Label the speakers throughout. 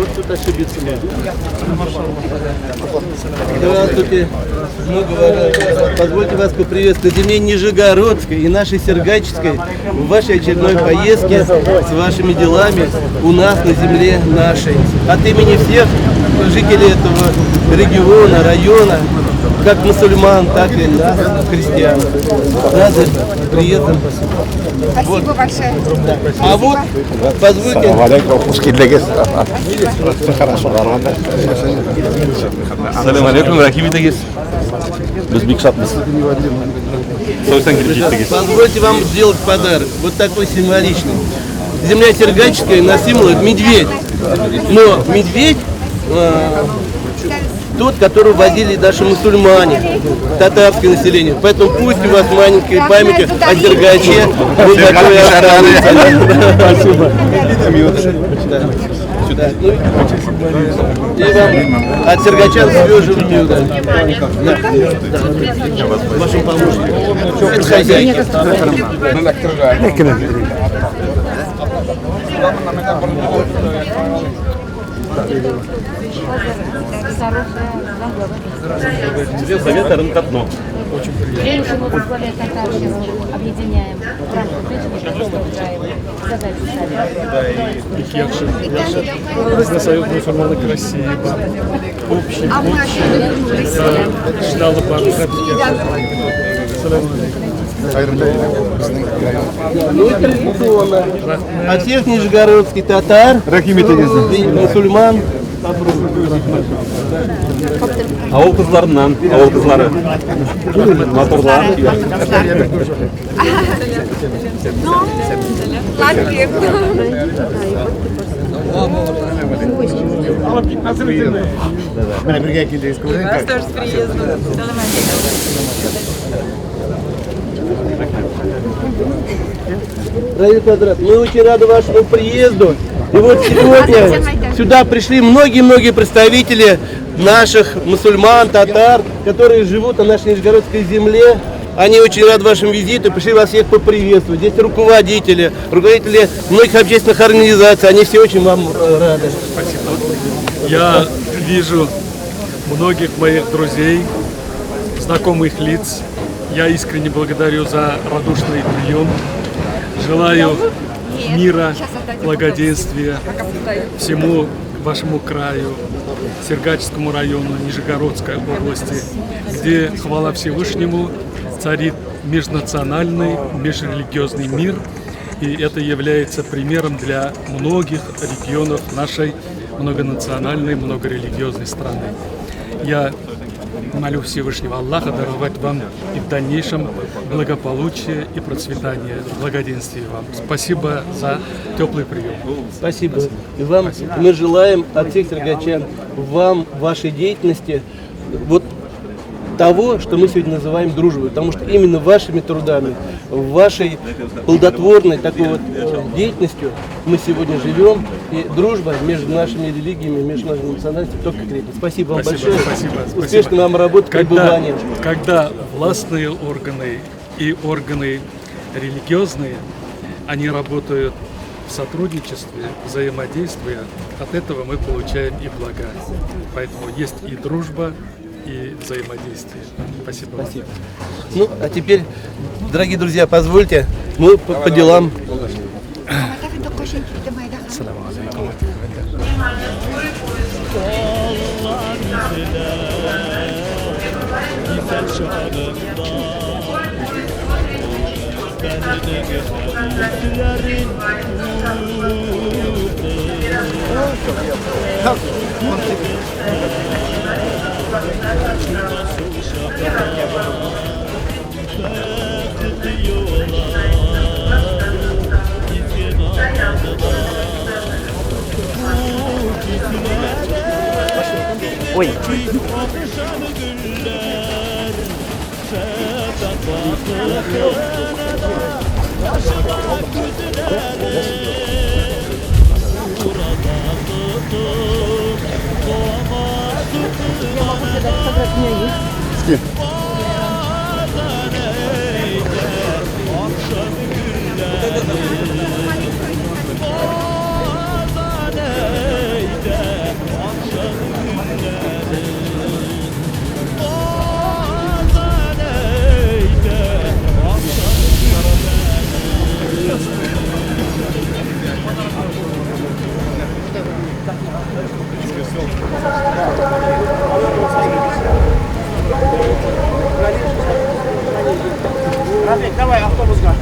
Speaker 1: Вот ошибиться можно. Здравствуйте. Позвольте вас поприветствовать в земле Нижегородской и нашей Сергачевской в вашей очередной поездке с вашими делами у нас на земле нашей. От имени всех жителей этого региона, района, как мусульман, так и нас, христиан. Рады приездом.
Speaker 2: Спасибо большое.
Speaker 1: А вот, позвольте...
Speaker 3: Салам алейкум, рахимитагис.
Speaker 1: Позвольте вам сделать подарок, вот такой символичный. Земля Сергачевская на символ медведь. Но медведь тот, который возили даже мусульмане, татарское население. Поэтому пусть у вас маленькая память о Сергаче. Вот такой останется. Сюда. И вам от Сергачан свежего блюда. Вашим помощникам. Это хозяйки.
Speaker 3: Совет рынкотно.
Speaker 2: Женщину более татарщину объединяем в рамках этого
Speaker 4: Разный союз мусульманок России. Общий. Ждал
Speaker 1: Ну и традиционно. От всех нижегородских татар, мусульман.
Speaker 3: Ауыл кызларынан, ауыл кызлары. Моторлар.
Speaker 1: Равиль Квадрат, мы очень рады вашему приезду. И вот сегодня сюда пришли многие-многие представители наших мусульман, татар, которые живут на нашей нижегородской земле. Они очень рады вашему визиту, пришли вас всех поприветствовать. Здесь руководители многих общественных организаций, они все очень вам рады.
Speaker 4: Спасибо. Я вижу многих моих друзей, знакомых лиц. Я искренне благодарю за радушный прием. Желаю мира, благоденствия всему вашему краю, Сергачевскому району, Нижегородской области, где, хвала Всевышнему, царит межнациональный, межрелигиозный мир. И это является примером для многих регионов нашей многонациональной, многорелигиозной страны. Я молю Всевышнего Аллаха даровать вам и в дальнейшем благополучие и процветание, благоденствие вам. Спасибо за теплый прием.
Speaker 1: Спасибо. И вам мы желаем от всех сергачан, вам, вашей деятельности, вот того, что мы сегодня называем дружбой. Потому что именно вашими трудами, вашей плодотворной такой вот деятельностью мы сегодня живем. И дружба между нашими религиями, между нашими национальностями только крепнет. Спасибо вам большое.
Speaker 4: Спасибо.
Speaker 1: Успешной вам работы, пребывания.
Speaker 4: Когда властные органы и органы религиозные, они работают в сотрудничестве, взаимодействуя, от этого мы получаем и блага. Поэтому есть и дружба, и взаимодействие. Спасибо.
Speaker 1: Спасибо. Ну, а теперь, дорогие друзья, позвольте, мы по делам. Ой.
Speaker 2: Я могу задать собрать меня есть.
Speaker 1: Давай, автобуска.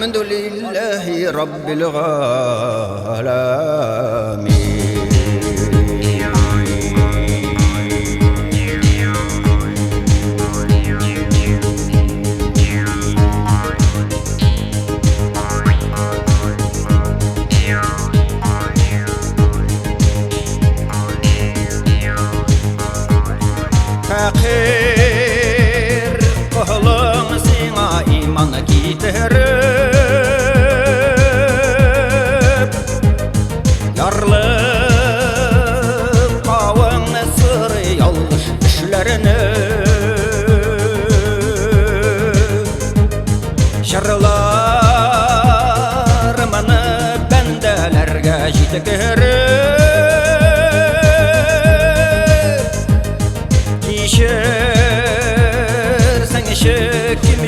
Speaker 5: الحمد لله رب العالمين. Fakir kohlum sina iman kitirip yarlık kavun sırı yanlış işlerini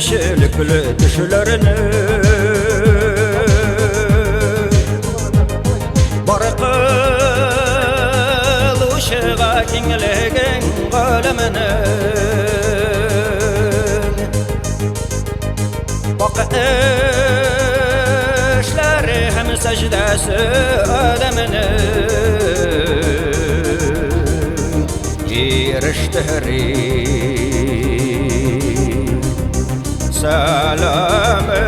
Speaker 5: Şelik bile düşlerini Barqıl uşağa kengilegen qalamını Bakışları hem secdesi adamını Giriştihri سلامن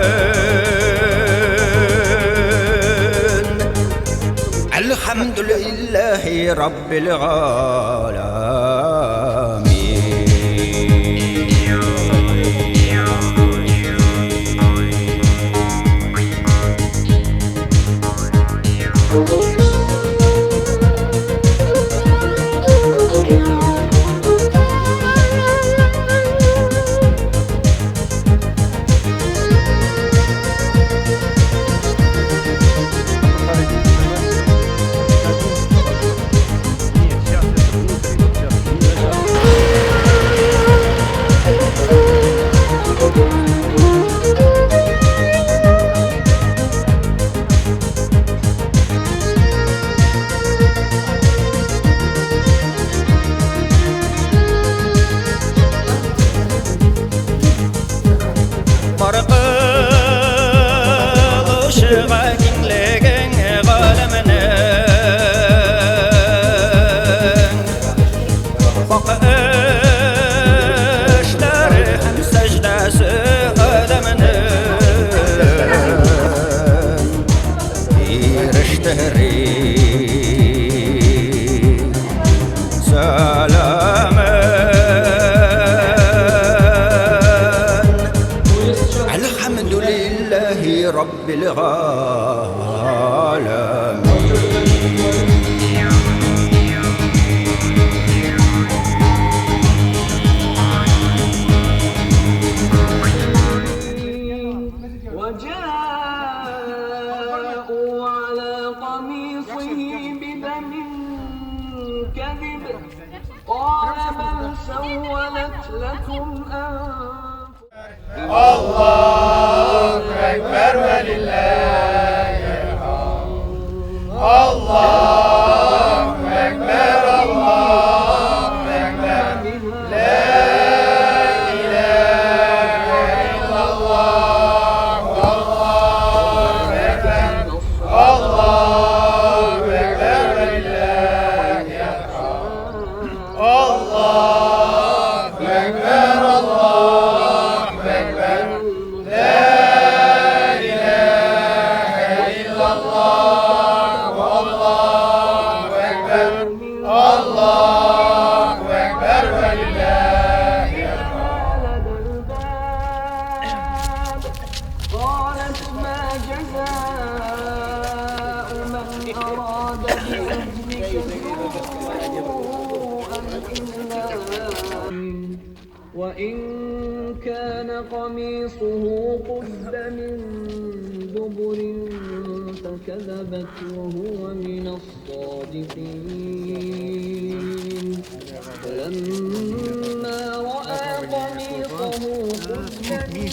Speaker 5: الحمد لله رب
Speaker 6: وجاءوا على قميصه بدم كذب قال بل سولت لكم أنفسكم
Speaker 7: الله أكبر ولله الحمد الله أكبر الله أكبر لا إله إلا الله والله أكبر الله أكبر ولله الحمد الله أكبر الله أكبر لا إله إلا الله والله أكبر الله أكبر ولله الحمد
Speaker 6: قالت ما جزاء من أراد بأهلك سوءا إلا وإن كان قميصه قد من دبر فكذبت وهو من الصادقين فلما رأى قميصه قد من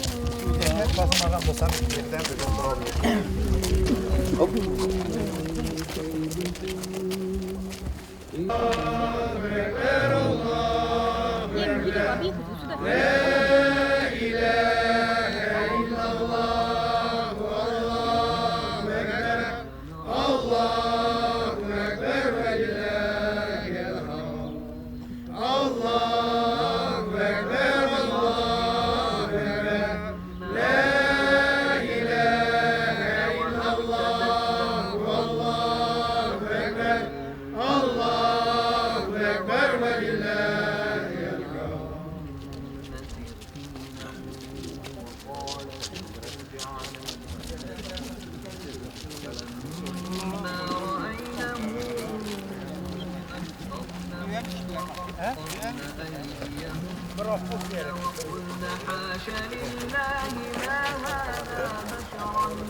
Speaker 6: وقلنا حاشا لله ما هذا بشرا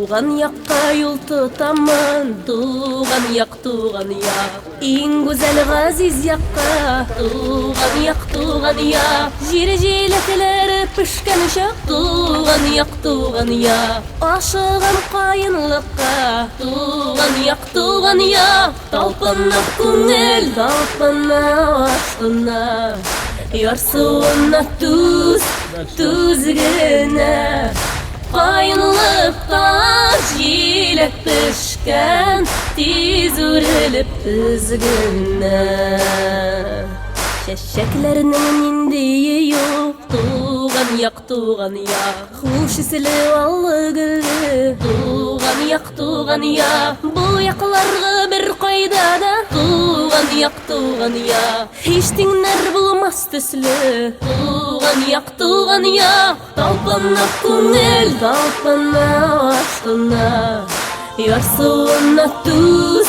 Speaker 8: Tuğan yakka yol tutaman, tuğan yak. En güzel gaziz yakka, tuğan yak. Jileteler pişken şak, tuğan yak. Aşığım kayınlıkka, tuğan yak. Talpana kungel, talpana aşkına. Yarsuğuna tuz gene. Kayınlıkta jilek pişken, tiz urilip üzgünne. Şeşeklerinin indiği yok, tuğan yak. Huş isli vallı gülü, tuğan yak. Bu yaklarga bir kaydada, tuğan yak. Hiç dinler bulmaz tüslü, tuğan yak. Talpana kungel, talpana aşkına. Yarsuğuna tuz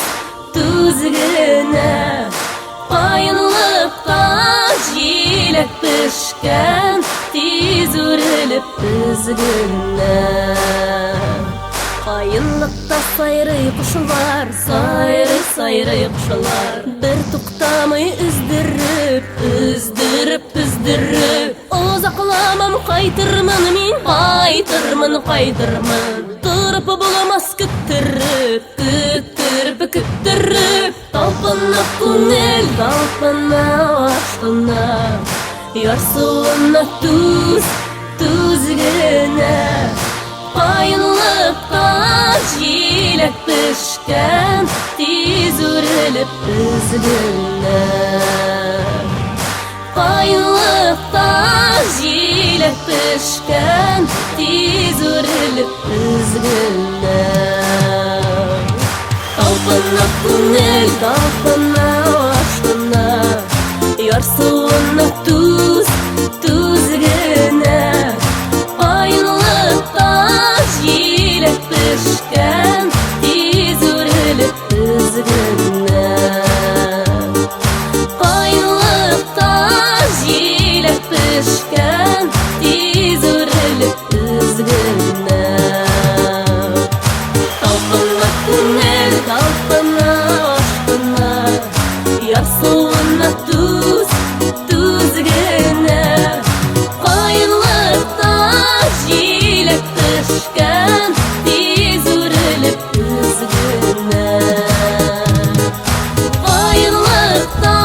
Speaker 8: gene. Kayınlıkta jilek pişken, tiz urilip üzgünne. Kayınlıkta sayrı kuşlar, sayrı kuşlar. Bir tuktamay üzdürüp Uzaklamam kaytırman min, kaytırman. Tırıp bulamaz küttürüp Talpana kungel, talpana aşkına. Yarsuğuna tuz gene. Kayınlıkta jilek pişken, tiz urilip üzgünne. Kayınlıkta jilek pişken, tiz urilip üzgünne. Talpana kungel, talpana aşkına. Yarsuğuna tuz gene. Kayınlıkta jilek pişken, tiz urilip üzgünne. Kayınlıkta jilek pişken, tiz urilip üzgünne. Talpana kungel, talpana aşkına. Yarsuğuna tuz gene. Kayınlıkta jilek pişken, tiz urilip üzgünne. Kayınlıkta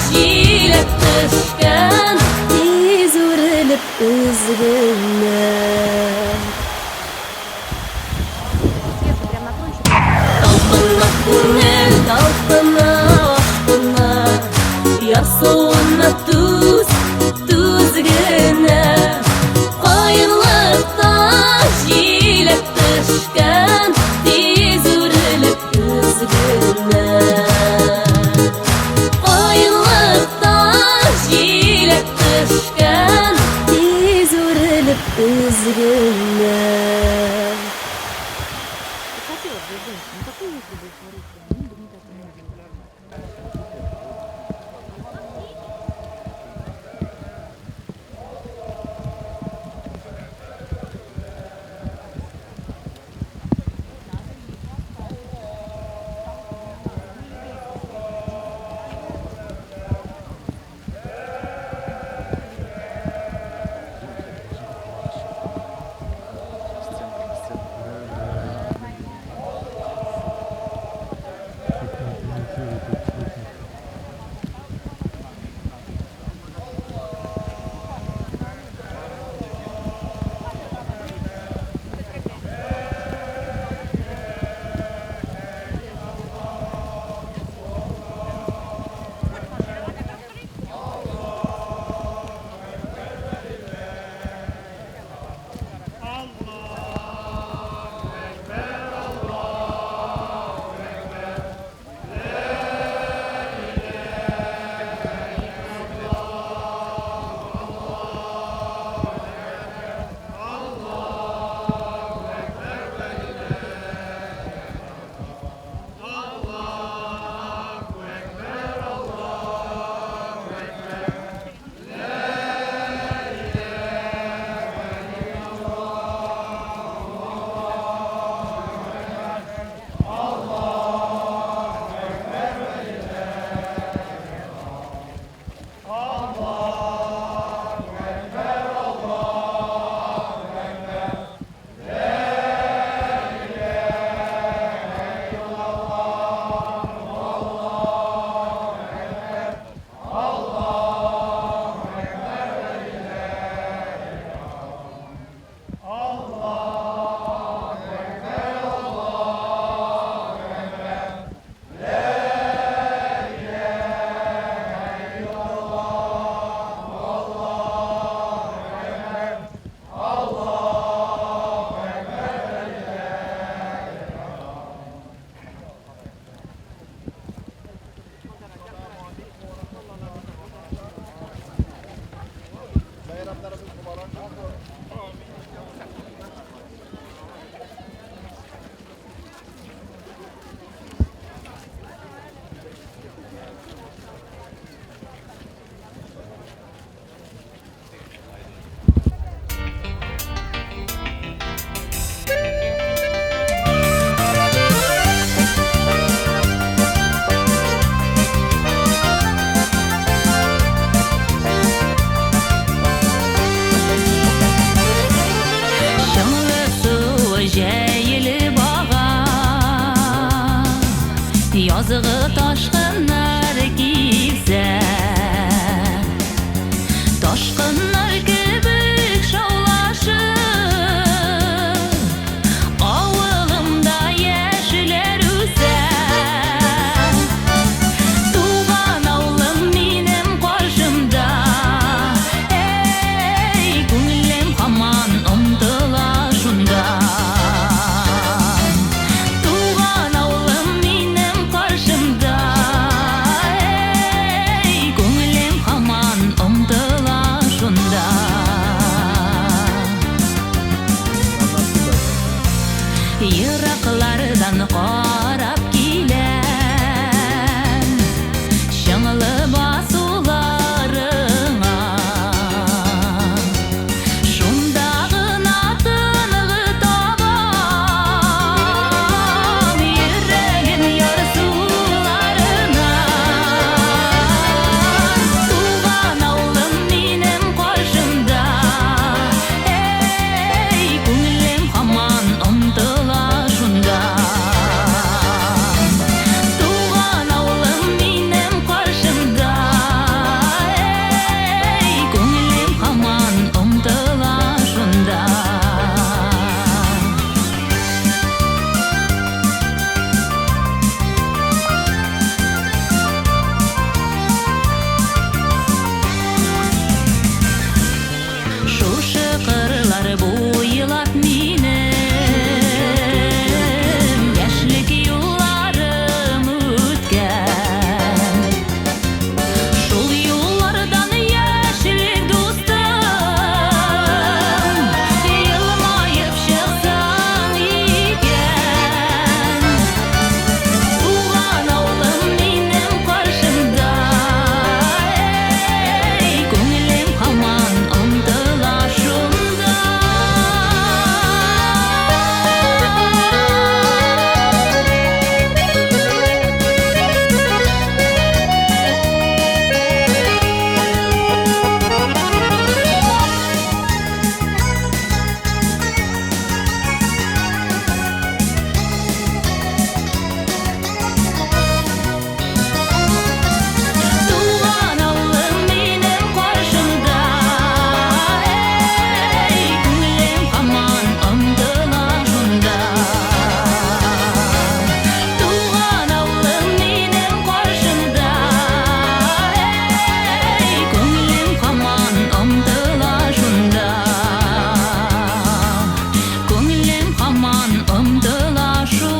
Speaker 8: jilek pişken, tiz urilip üzgünne. Talpana kungel, talpana aşkına. Yarsuğuna tuz gene. Kayınlıkta jilek pişken, tiz urilip üzgünne. Kayınlıkta jilek pişken, tiz urilip üzgünne. Yazığı taşkınlar giyse, taşkınlar gibi şavlaşır, avılımda yeşiller üzer. Tuğan avlım benim karşımda, ey gönlüm haman umdıla şunda. Tuğan avlım benim karşımda, ey gönlüm haman umdıla şunda. Yıraklardan qarap kilen şаңлы басуларыңа, şunda gına tыныğı табам yüreğin yarsularına. Tuğan avlım benim karşımda, ey gönlüm haman umdıla şunda. Tuğan avlım benim karşımda, ey gönlüm haman umdıla şunda. Şuшы qırlar boylap benim yaşlık yollarım ötken. Şol yollardan yaşlık dostum, yılmayıp çıksan iken. Tuğan avlım benim karşımda, ey gönlüm haman umdıla şunda. Tuğan avlım benim karşımda, ey gönlüm haman umdıla şunda. Tuğan avlım benim karşımda, ey gönlüm haman umdıla şunda. Gönlüm haman umdıla şunda.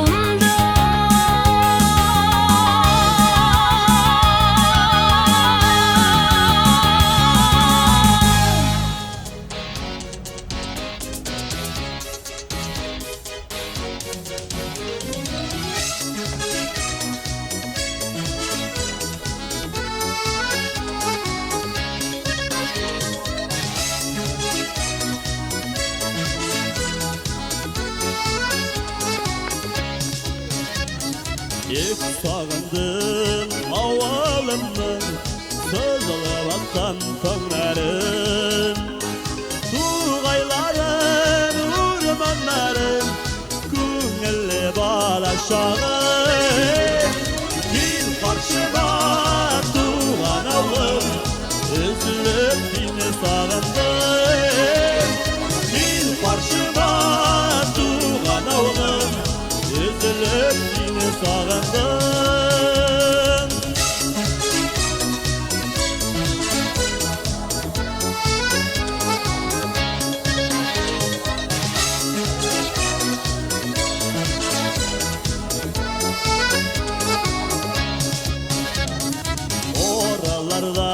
Speaker 9: Ек сағындым ауылымның сызылып атқан тоңларын, туғайларын, урманларын, көңілі бала шағым. Ел қаршыма туған ауылым, үзіліп сені сағындым. Ел қаршыма туған ауылым, üzülüp seni sağındım. Oralarda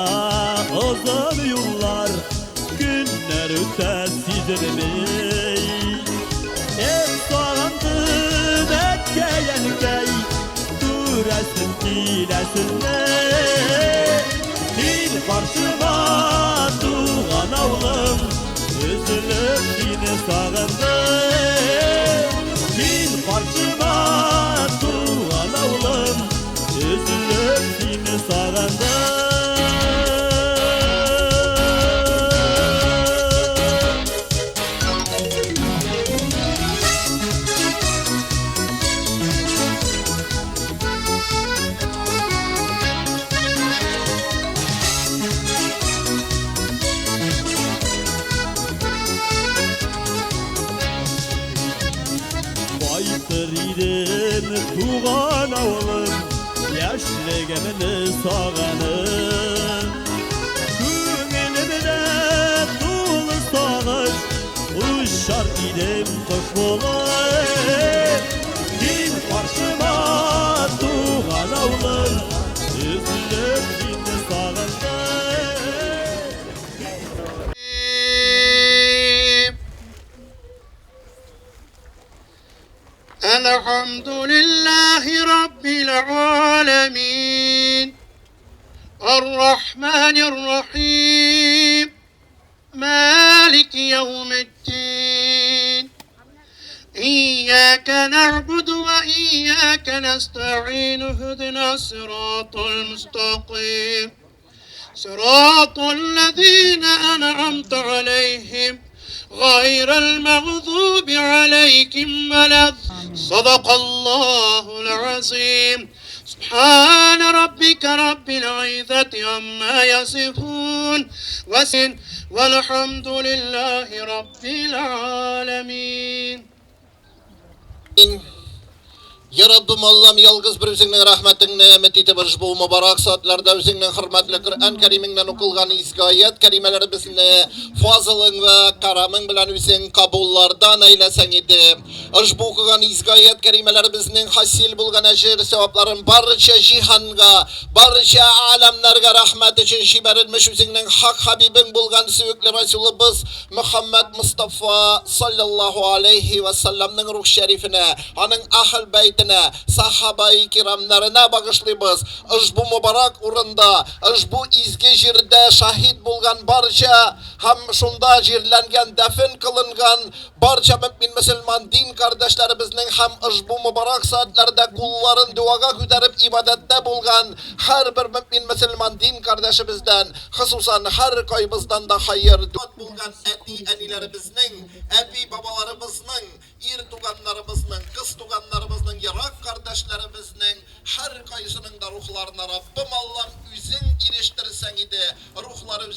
Speaker 9: uzun yollar, günler öter sizilmey. Hep sağındım etkeyenkey, duresin dilesinle. Dil karşıma tuğan avlım, üzülüp seni sağındım. Dil karşıma tuğan avlım, üzülüp seni sağındım. туған ауылым, яшілігімді сағаным. Көңілімде толы сағыш, ұшар идем құш болып. Кел қаршыма туған ауылым, үзіліп сені сағынды.
Speaker 10: الحمد لله رب العالمين الرحمن الرحيم مالك يوم الدين إياك نعبد وإياك نستعين اهدنا الصراط المستقيم صراط الذين أنعمت عليهم غير المغضوب عليكم ولا صدق الله العظيم سبحان ربك رب العزة عما يصفون والحمد لله رب العالمين.
Speaker 11: Ya Rabbim Allah'ım yalgız bir üzüngün rahmetin nimet ite barış bu mübarek saatlarda üzüngün hürmetli Kur'an Kerim'inden okulgan izgi ayet kerimeleri bizini fazılın ve karamın bilen üzüng kabullardan eylesen idi. Bu okugan izgi ayet kerimeleri bizinin hasil bulgan ecir sevapların barıca cihanga, barıca alemlerge rahmet için şiberilmiş üzüngün hak habibin bulgan süvükli Resulümüz Muhammed Mustafa sallallahu aleyhi ve sellem'nin ruh şerifine, onun ahl beytine, sahabe-i kiramlarına bağışlıyız. Bu mübarek urunda, bu izgi jirde şahit bulgan barca, hem şunda jirlengen, defin kılıngan barca mümin Müslüman din kardeşlerimizin hem bu mübarek saatlerde kulların duaga güderip ibadette bulgan her bir mümin Müslüman din kardeşimizden, hususan her kaybızdan da hayır bulgan enilerimizin, epi babalarımızın, ir tuganlarımızın, kız tuganlarımızın, yarak kardeşlerimizin her kaysının da ruhlarına Rabbim Allah'ım üzün iriştirsen idi, ruhların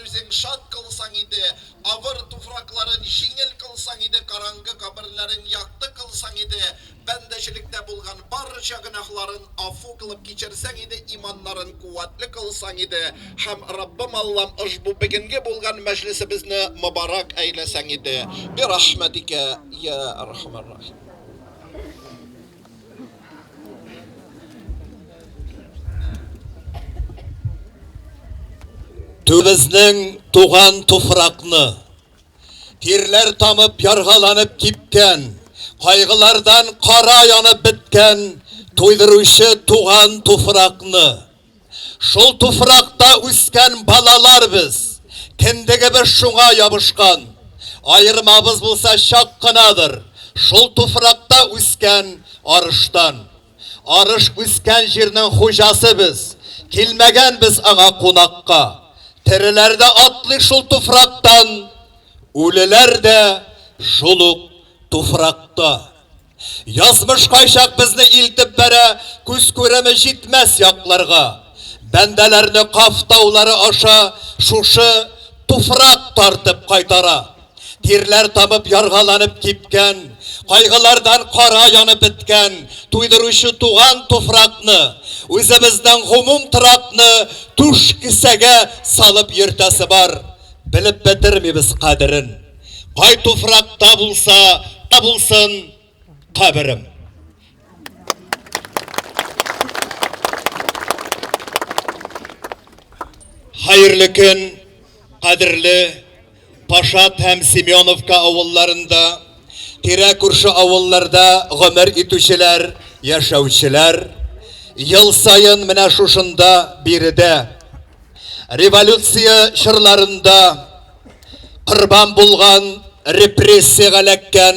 Speaker 11: üzün şad kılsan idi, avır tufrakların jingil kılsan idi, karangı kabirlerin yaktı kılsan idi, bendeşilikte bulgan barca günahların affu kılıp geçirsen idi, imanların kuvvetli kılsan idi, hem Rabbim Allah'ım bu begingi bulgan meclisi bizni mübarek eylesen idi, bir rahmetike ya Erhamerrahim.
Speaker 12: Bizning tuğan tufraqni terler tamıp yarg'alanib ketgan, qayg'ulardan qora yonib bitgan to'ydiruvchi tuğan tufraqni, shul tufraqda o'sgan balalar biz, kindigi bir shunga yopishgan, ayirmamiz bo'lsa shaqqinadir, shul tufraqda o'sgan arishdan, arish o'sgan yerning xo'jasi biz, kelmagan biz anga qo'noqqa. Terilerde atlı şul tufraktan, ölüler de şuluk tufrakta. Yazmış kayşak bizni iltip bere, küs köreme jitmez yaklarga. Bendelerini kaftavları aşa, şuşu tufrak tartıp kaytara. Tirler tamıp yarg'alanib ketgan, qayg'ulardan qora yonib bitgan, to'ydiruvchi tuğan tufraqni, o'zimizdan g'umum tiraqni tush kisaga salib yirtasi bor. Bilib bitirmaymiz qadrin. Qay tufraqda bo'lsa, bulsin qabrim. Hayırlı gün, qadrli Paşat hem Semyonovka avullarında, tire kurşu avullarda ömür etüşüler, yaşavçılar, yıl sayın mine şuşunda biride, revolütsiya şırlarında, qurban bulgan, repressiya lekken,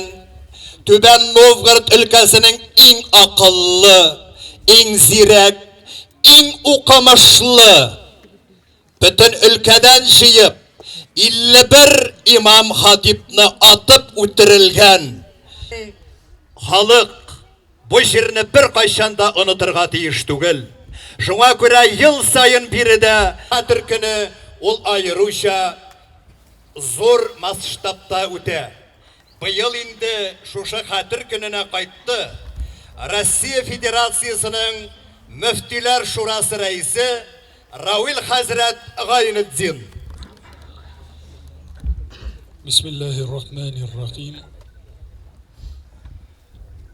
Speaker 12: Tüben Novgorod ülkesinin en akıllı, en zirek, en okumaşlı, bütün ülkeden jiyip, 51 imam hatipni atıp o'tirilgan. Xalq bu yerni bir qachonda unutirga tegish tugil. Shunga ko'ra yil sayin birida Qadr kuni ol ayirusha zo'r masshtabda o'ta. Bu yil endi shusha Qadr kunina qaytdi. Россия Федерациясының Müftüler Şurası Reisi Равил Hazret Gaynuddin.
Speaker 4: Bismillahirrahmanirrahim.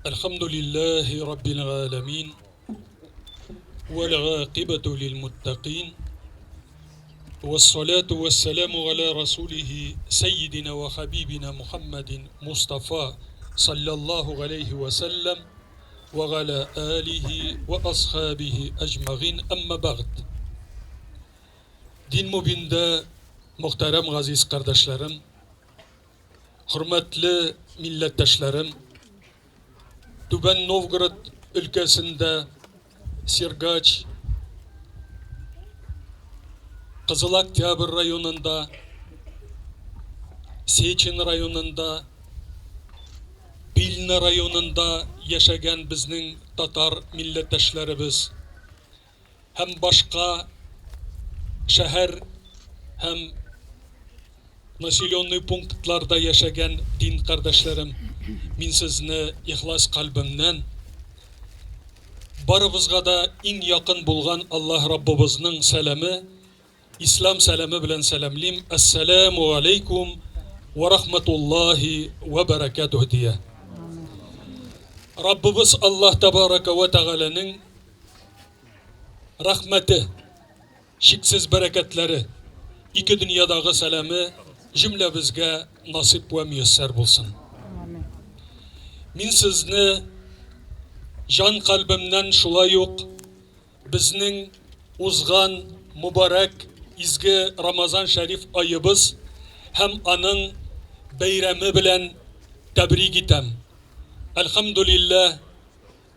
Speaker 4: Elhamdülillahi Rabbil alemin. والعاقبة للمتقين والصلاة والسلام على رسوله سيدنا وحبيبنا محمد مصطفى صلى الله عليه وسلم وعلى آله وأصحابه أجمعين أما بعد. Din mübinde muhterem aziz kardeşlerim, hürmetli milletteşlerim, Tüben Novgorod ülkesinde Sirgaç, Kızıl Oktябрь rayonunda, Seçin rayonunda, Bilna rayonunda yaşayan bizning Tatar milletteşlerimiz hem başka şehir hem nasyonel punktlarda yaşayan din kardeşlerim, min sizni ihlas kalbimden barımızga da en yakın bulgan Allah Rabbimizning salami, İslam salami bilan salamlayım. Assalamu aleykum ve rahmetullahi ve berekatuhu diye. Rabbimiz Allah Tebaraka ve Teala'nın rahmeti, şiksiz bereketleri, iki dünyadagi salami cümle bizge nasip ve müyesser bulsun. Min sizni can kalbimden şulay yok, bizning uzgan, mübarek, izgi Ramazan Şerif ayыбыз hem anın beyremi bilen tebrik etem. Elhamdülillah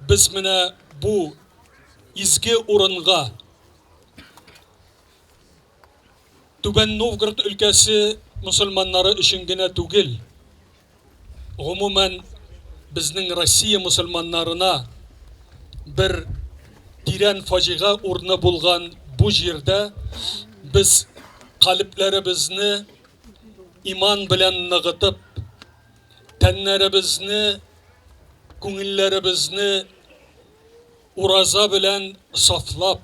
Speaker 4: biz mine bu izgi orunga Tüben Novgorod ülkesi Müslümanları için gene tugil, umumen bizning Rossiya Müslümanlarına bir tiren facia urna bulgan bu yerde biz kalplerimizni iman bilen nıgıtıp, tenlerimizni, kungillerimizni uraza bilen saflap,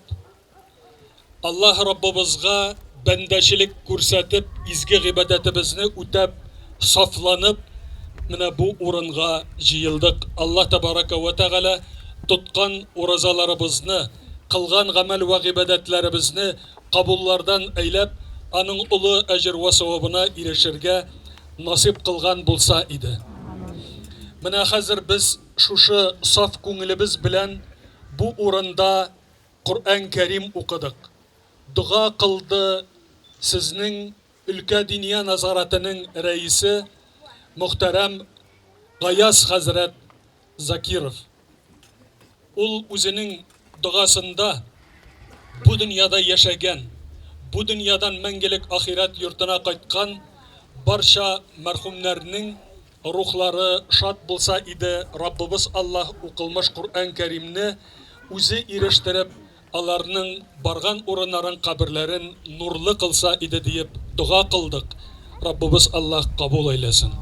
Speaker 4: Allah Rabbimizga bendeşilik kursetip, izgi ibadetimizni ütep, saflanıp, mine bu urunga jiyildik. Allah Tebaraka ve Teala tutkan urazalarımızını, kılgan gamel ve ibadetlerimizni kabullardan eylep, anın ulu ecir ve sevabına erişirge nasip kılgan bulsa idi. Mine hazır biz şuşu saf kungilimiz bilen bu urunda Kur'an-ı Kerim okudık. Dua kıldı sizning ülke dünya nazaratının reisi muhterem Gayas Hazret Zakirov. Ul özünün duasında bu dünyada yaşayan, bu dünyadan mengelik ahiret yurtuna kaytkan barşa merhumlerinin ruhları şad bulsa idi. Rabbimiz Allah okılmış Kur'an-ı Kerim'ni özü eriştirip alarının bargan orunların kabirlerin nurlu kılsa idi deyip dua kıldık. Rabbimiz Allah kabul eylesin.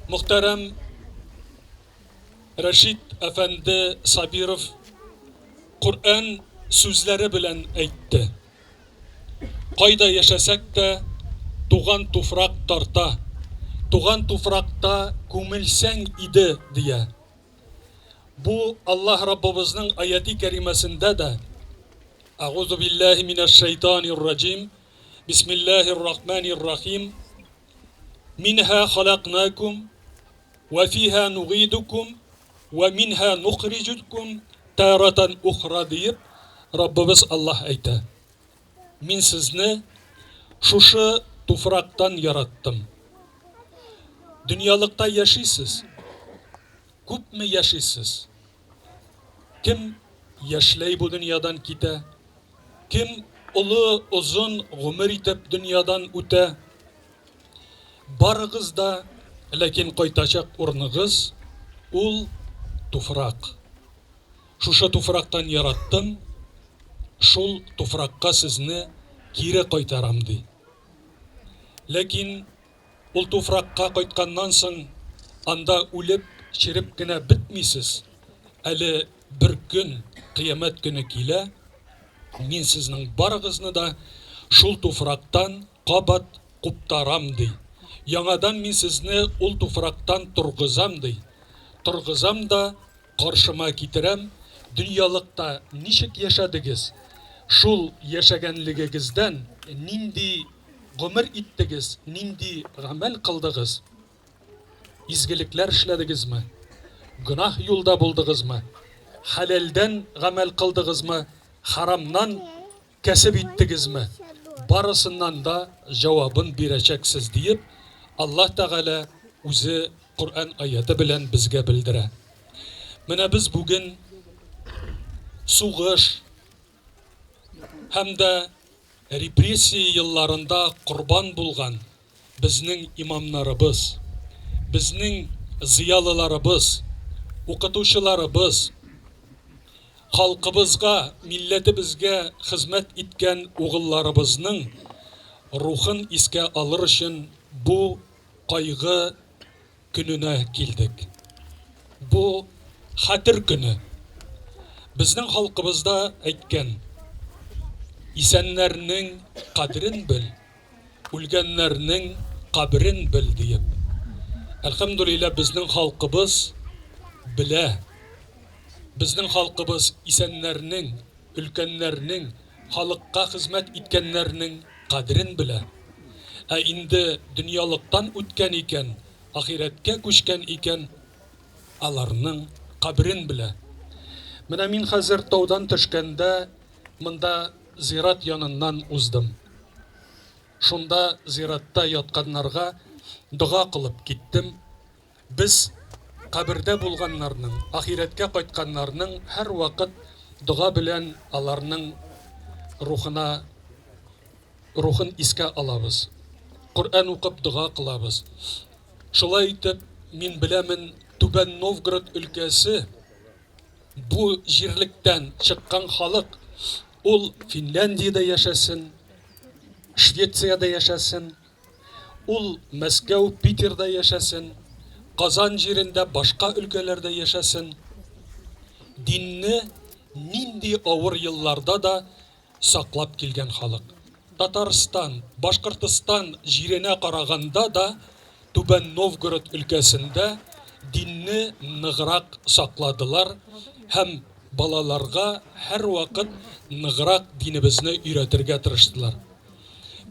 Speaker 4: Muhterem Reşit Efendi Sabirov Kur'an sözleri bilen aytdı. Kayda yaşasak da tuğan tufrak tarta, tuğan tufrakta kumilsen idi diye. Bu Allah Rabbimizin ayeti kerimesinde de Euzu billahi mineşşeytanirracim. Bismillahirrahmanirrahim. Minha halaknakum ve fiha nu'idukum ve minha nukhrijukum taratan ukhra deyip Rabbimiz Allah ayta. Min sizni şuşu tufraktan yarattım. Dünyalıkta yaşaysız. Küp mi yaşaysız? Kim yaşlay bu dünyadan kite? Kim ulu uzun ömür itip dünyadan üte? Barıgız da lakin koytacak ornığız ul tufrak. Şuşa tufraktan yarattım. Şul tufrakka sizni kire koytaram di. Lakin ul tufrakka koytkandan soň anda ulip череп кенә бетмисез. Әле бер көн кыямәт көне килә, мин сезнең барыгызны да шул туфрактан кабат куптарам ди. Яңадан мин сезне ул туфрактан тургызам ди. Тургызам да каршыма китерәм. Дөньялыкта ничек яшәдегез? Шул яшәгәнлегегездән нинди гомер иттегез, нинди гамәл кылдыгыз? Изгелекләр эшләдегезме? Гунах юлда булдыгызмы? Халалдан гамәл кылдыгызмы? Харамнан кәсеп иттегезме? Барысыннан да җавабын бирәчәксез диеп, Аллаһ Тәгалә үзе Кур'ан аяты белән безгә белдерә. Менә без бүген сугыш һәм дә репрессия елларында курбан булган безнең имамнарыбыз, безнең зыялыларыбыз, укытучыларыбыз, халкыбызга, милләтебезгә хезмәт иткән угылларыбызның рухын искә алыр өчен бу кайгы көненә килдек. Бу хәтер көне. Безнең халкыбызда әйткән: исәннәрнең кадерен бел, үлгәннәрнең кабрен бел диеп. Әлхәмдүлилләh, безнең халкыбыз белә. Безнең халкыбыз исәннәрнең, өлкәннәрнең, халыкка хезмәт иткәннәрнең кадерен белә. Ә инде дөньялыктан үткән икән, ахирәткә күчкән икән, аларның кабрен белә. Менә мин хәзер таудан төшкәндә монда зират яныннан уздым. Шунда зиратта ятканнарга дуга кылып киттем. Без кабердә булганнарның, ахирәткә кайтканнарның һәр вакыт дуга белән аларның рухын искә алабыз. Кур'ан укып дуга кылабыз. Шулай итеп, мин беләмен, Түбән Новгород өлкәсе бу җирлектән чыккан халык, ул Финляндиядә яшәсен, Швециядә яшәсен, ул Мәскәү, Питерда яшәсен, Казан җирендә, башка өлкәләрдә яшәсен, динне нинди авыр елларда да саклап килгән халык. Татарстан, Башкортстан җиренә караганда да Түбән Новгород өлкәсендә динне ныграк сакладылар һәм балаларга һәр вакыт ныграк динебезне өйрәтергә тырыштылар.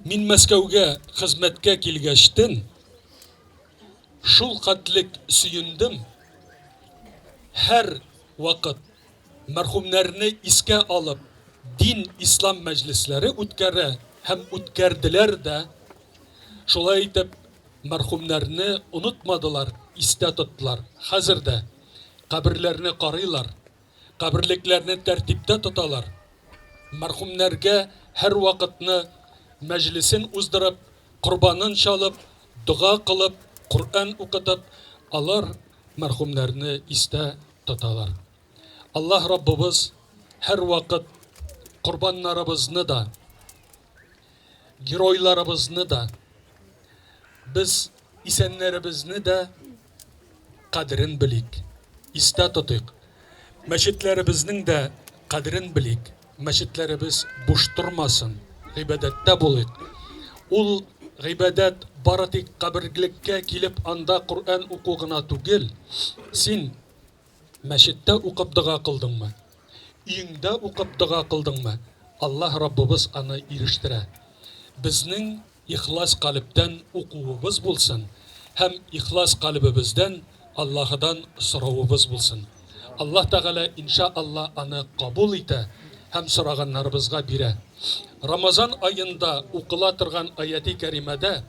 Speaker 4: Мин Мәскәүгә хезмәткә килгәчтен шул катлык сөендем. Һәр вакыт мәрхүмнәрне искә алып, дин, ислам мәҗлесләре үткәрә һәм үткәрделәр дә. Шулай итеп, мәрхүмнәрне онытмадылар, истә тоттылар. Хәзер дә каберләрне карыйлар, каберлекләрне тәртиптә тоталар. Мәрхүмнәргә һәр вакытны мәҗлесен уздырып, курбанын чалып, дуга кылып, Кур'ан укытып, алар мәрхүмнәрне истә тоталар. Аллаһ Раббыбыз һәр вакыт курбаннарыбызны да, геройларыбызны да, без исәннәребезне дә кадерен белик, истә тотыйк. Мәчетләребезнең дә кадерен белик. Мәчетләребез буш тормасын, гыйбадәттә булыйк. Ул гыйбадәт бары тик каберглеккә килеп анда Кур'ан уку гына түгел. Син мәчеттә укып дуга кылдыңмы? Өеңдә укып дуга кылдыңмы? Аллаһ Раббыбыз аны ирештерә. Безнең ихлас калыптан укуыбыз булсын һәм ихлас калыбыбыздан Аллаһыдан сорауыбыз булсын. Аллаһ Тәгалә иншаалла аны кабул итә һәм сораганнарыбызга бирә. Рамазан айында укыла торган аяти кәримәдә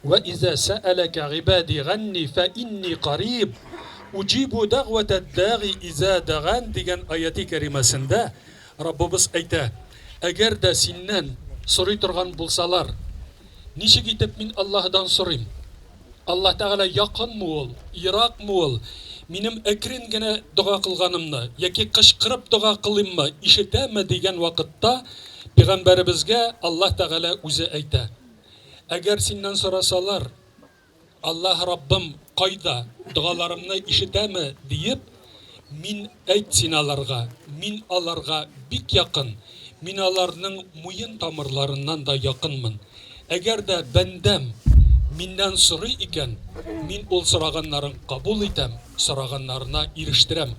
Speaker 4: «Ва иза саалака гибади ганни фа инни кариб уҗибу дәгъватад-даги иза даган» дигән аяти кәримәсендә Раббыбыз әйтә: әгәр дә синнән сорый торган булсалар, ничек итеп мин Аллаһдан сорыйм? Аллаһ Тәгалә якынмы ул, еракмы ул? Минем әкрен генә дуга кылганымны яки кычкырып дуга кылыйммы, ишетәме дигән вакытта Пәйгамбәребезгә Аллаһ Тәгалә үзе әйтә: әгәр синнән сорасалар, Аллах Раббым кайда, дуаларымны ишетәме диеп, мин әйт син аларга, мин аларга бик якын, мин аларның муен тамырларыннан да якынмын. Әгәр дә бәндәм миннән сорый икән, мин ул сораганнарын кабул итәм, сораганнарына ирештерәм.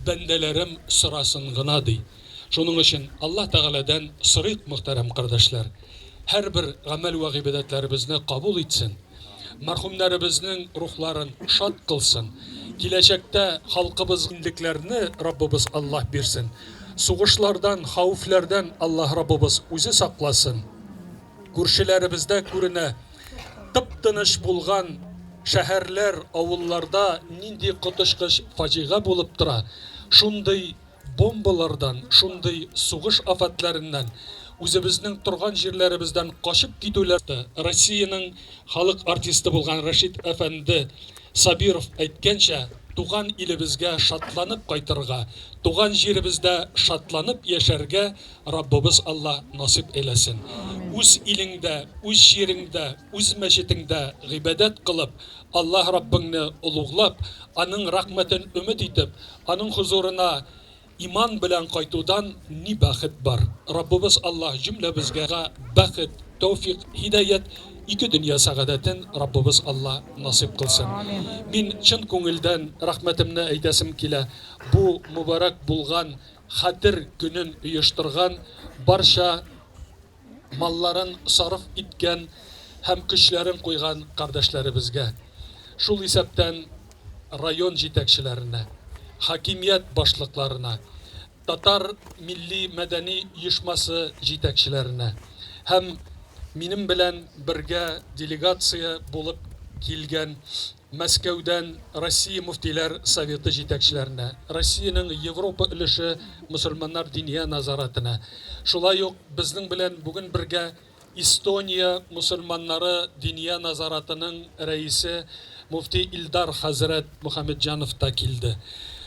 Speaker 4: Бәндәләрем сорасын гына ди. Шуның өчен Аллаһ Тәгаләдән сорыйк, мөхтәрәм кардәшләр. Һәрбер гамәл вә гыйбадәтләребезне кабул итсен. Мәрхүмнәребезнең рухларын шат кылсын. Киләчәктә халкыбыз инлекләрне Раббыбыз Аллаһ бирсен. Сугышлардан, хауфләрдән Аллаһ Раббыбыз үзе сакласын. Күршеләребездә күренә тып-тыныч булган шәһәрләр, авылларда нинди котышкыч фаҗига булып тора. Шундый бомбалардан, шундый сугыш афатларыннан үзебезнең торган җирләребездән качып китүләрдә Россиянең халык артисты булган Рашид әфәнде Сабиров әйткәнчә, туган илебезгә шатланып кайтырга, туган җиребездә шатланып яшәргә Раббыбыз Аллаһ насип әйләсен. Үз илеңдә, үз җиреңдә, үз мәчетеңдә гыйбадәт кылып, Аллаһ Раббыңны улуглап, аның рәхмәтен өмет итеп, аның хузурына иман белән кайтудан ни бәхет бар. Раббыбыз Аллаһ җөмләбезгә бәхет, тәүфиq, һидаят, ике дөнья сәгадәтен Раббыбыз Аллаһ насип кылсын. Мин чын күңелдән рәхмәтемне әйтәсем килә. Бу мубарак булган хәтер көнен оештырган, барча малларын сарыф иткән һәм көчләрен куйган кардәшләребезгә. Шул исәптән район җитәкчеләренә, хакимият башлыкларына, Татар милли мәдәни оешмасы җитәкчеләренә һәм минем белән бергә делегация булып килгән Мәскәүдән Россия муфтиләр советы җитәкчеләренә, Россиянең Европа өлеше мөселманнар диния назаратына, шулай ук безнең белән бүген бергә Эстония мусульманнары диния назаратының рәисе муфти Илдар хәзрәт Мөхәммәтҗанов та килде.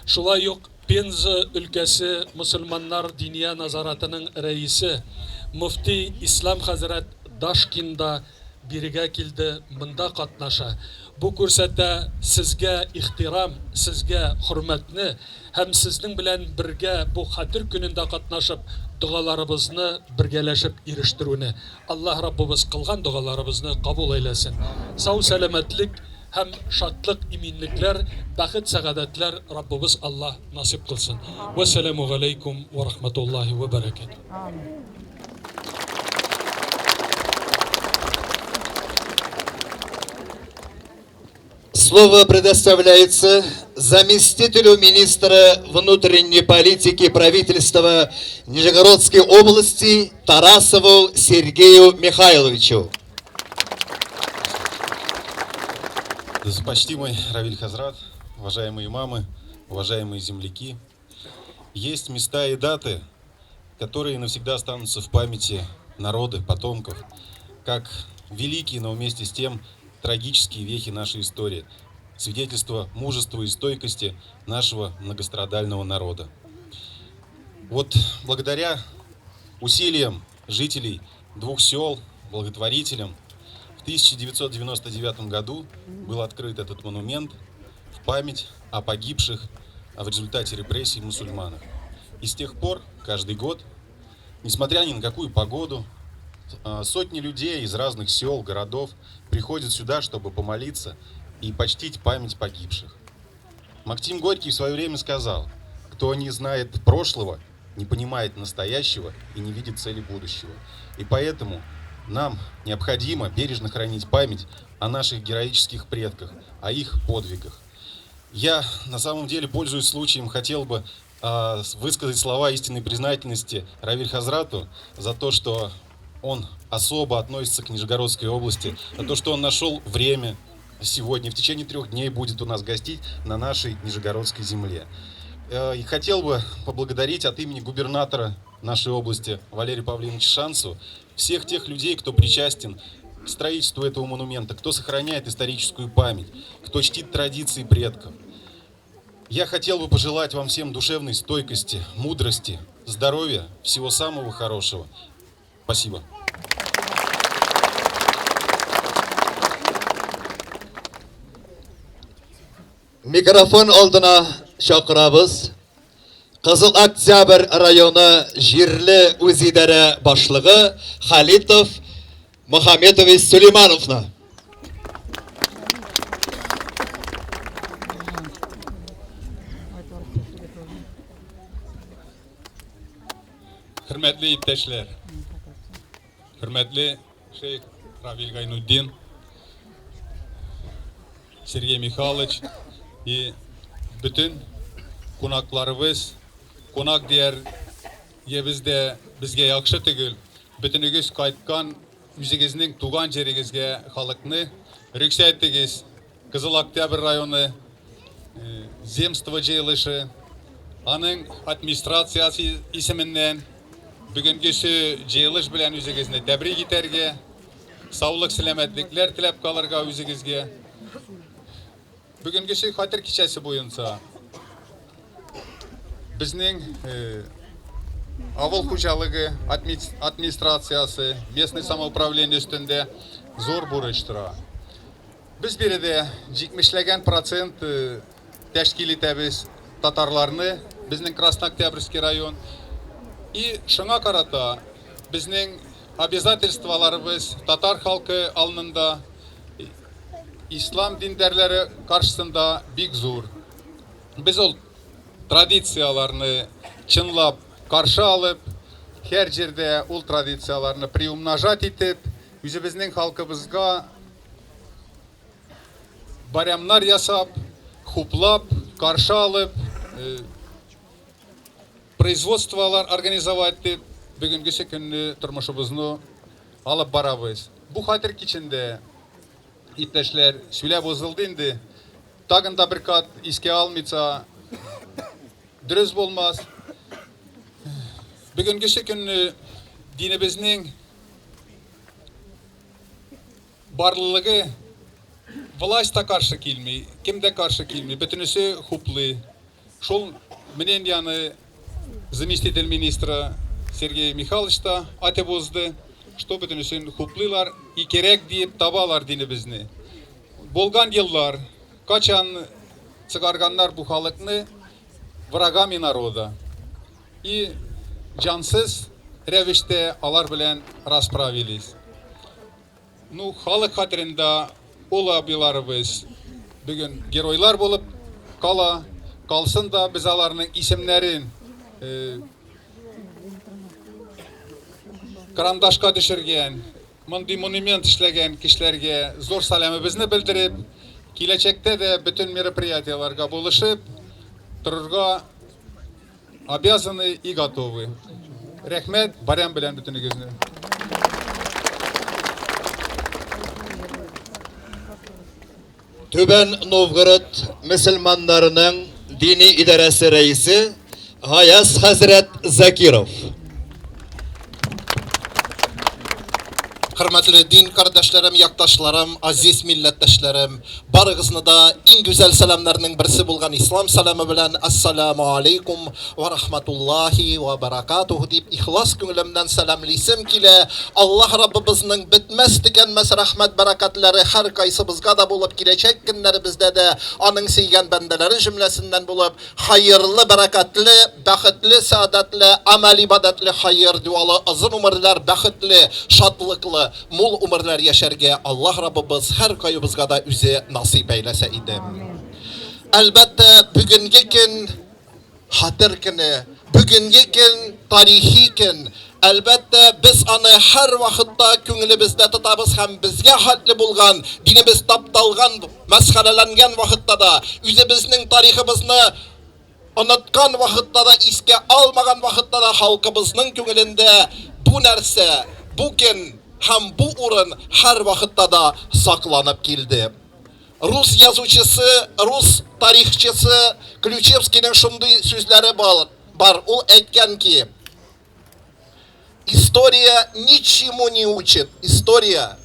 Speaker 4: Шулай ук Пенза өлкәсе мусульманнар диния назаратының рәисе муфти Ислам хәзрәт Дашкин да бирегә килде, монда катнаша. Бу күрсәтә сезгә ихтирам, сезгә хөрмәтне һәм сезнең белән бергә бу хәтер көнендә катнашып, дугаларыбызны бергәләшеп ирештерүне. Аллаһ Раббыбыз кылган дугаларыбызны кабул әйләсен. Сау сәламәтлек һәм шатлык, иминлекләр, бәхет, сәгадәтләр Раббыбыз Аллаһ насип кылсын. Вассаламу алейкум ва рахматуллахи ва баракатуh.
Speaker 12: Слово предоставляется заместителю министра внутренней политики правительства Нижегородской области Тарасову Сергею Михайловичу.
Speaker 13: Достопочтимый Равиль Хазрат, уважаемые имамы, уважаемые земляки, есть места и даты, которые навсегда останутся в памяти народа, потомков, как великие, но вместе с тем трагические вехи нашей истории, свидетельство мужества и стойкости нашего многострадального народа. Вот благодаря усилиям жителей двух сел, благотворителям, в 1999 году был открыт этот монумент в память о погибших в результате репрессий мусульманах. И с тех пор, каждый год, несмотря ни на какую погоду, сотни людей из разных сел, городов приходят сюда, чтобы помолиться и почтить память погибших. Максим Горький в свое время сказал: кто не знает прошлого, не понимает настоящего и не видит цели будущего. И поэтому нам необходимо бережно хранить память о наших героических предках, о их подвигах. Я на самом деле, пользуясь случаем, хотел бы высказать слова истинной признательности Равиль Хазрату за то, что он особо относится к Нижегородской области, за то, что он нашел время сегодня, в течение 3 дней будет у нас гостить на нашей Нижегородской земле. И хотел бы поблагодарить от имени губернатора нашей области Валерия Павловича Шансу всех тех людей, кто причастен к строительству этого монумента, кто сохраняет историческую память, кто чтит традиции предков. Я хотел бы пожелать вам всем душевной стойкости, мудрости, здоровья, всего самого хорошего. Спасибо.
Speaker 11: Mikrofon алдына шақырабыз. Қызыл Октябрь районы жерлі өзидәрі башлығы Халитов Мухаммедович Сулеймановна.
Speaker 13: Hürmetli ittişler, hürmetli Şeyh Ravil Gaynuddin, Sergey Mikhailovich и bütün konaklarımız, konak diğer bizde bizge yakşı tügül, bütünügüz kaytkan yüzігізнің туған жерігізге халықны рюксеттігіз Кызыл Октябрь районы земство жиылышы, аның администрациясы исімінен бүгінгісі жиылыш білән үзігізні тәбрик етерге, саулық сәлемәтліклер тілеп қалырға үзігізге. Бүгінгісі хатыр кешесі бойынша біздің авыл хужалығы администрациясы, местный самоуправление үстінде зор бурыч тұра. Біз береде 70% тәшкил етебіз татарларны, біздің Краснооктябрьский район. И шыңа карата біздің обязательстваларыбыз татар халқы алынында ислам диндерлері қаршысында бик зор. Біз ол традицияларны чынлап қаршы алып, her жерде ол традицияларны приумножать етіп, өзіміздің халқыбызға барямнар ясап, хуплап, қаршы алып, производстволар организовать етіп, бүгінгісі күнні тұрмышыбызны алып барабыз. Бұл хатыр кечінде иптешлер сөйлеп озылды енді, тағында бір кат еске алмайса, дұрыс болмас. Бүгінгісі күнні диніміздің барлығы властьта қаршы келмей, кімде қаршы келмей, бүтінісі хуплы. Шол менен яны заместитель министра Сергей Михайловичта атып озды, что бүтінісін хуплылар и керек дейіп табалар динімізні. Болған еллар, қачан цыгарганнар бұл халықны врагами народа. И жансыз рәвіште алар білән расправились. Ну, халық хатырында ола биларыбыз бүгін геройлар болып қалсын да біз аларның исемнәрін карандашқа düşірген, мұндай монумент ішлеген кішілерге зор сәлемімізді білдіріп, келешекте де bütün мероприятияларға болышып, тұрырға обязаны и готовы. Рәхмет, барям білән бүтінігізні.
Speaker 11: Төбен Новгород мусульмандарының дини идарәсе рәисе Гаяз Хәзрәт Закиров. Hürmetli din kardeşlerim, yaktaşlarım, aziz milletteşlerim, barığızını da en güzel selamlarının birisi bulgan İslam selamı bilen Assalamu aleykum ve rahmetullahi ve berekatuhu deyip ihlas günümden selamlıyım kile Allah Rabbimizin bitmez tükenmez rahmet bereketleri her kaysımızga da bulup gelecek günleri bizde de anın seygen bendeleri cümlesinden bulup hayırlı, bereketli, bəxtli, saadetli, amel ibadetli, hayır dualı, uzun umurlar, bəxtli, şadlıklı, mol umurlar yaşarge Allah Rabbimiz her kayımızga da üze nasip eylese idi. Elbette bugünkü gün hatır günü, bugünkü gün tarihi gün. Elbette biz anı her vakitte köngülümüzde tutabız hem bizge hatli bulgan, dinimiz taptalgan, mesxelelengen vakitte da üzümüzün tarihimizni unutkan vakitte da iske almagan vakitte da halkımızın köngülünde bu nerse, bugün hem bu urun her vakitte da saklanıp geldi. Rus yazıcısı, Rus tarihçisi Ключевский'nin şunday sözleri var. O etken ki история ничему не учит. История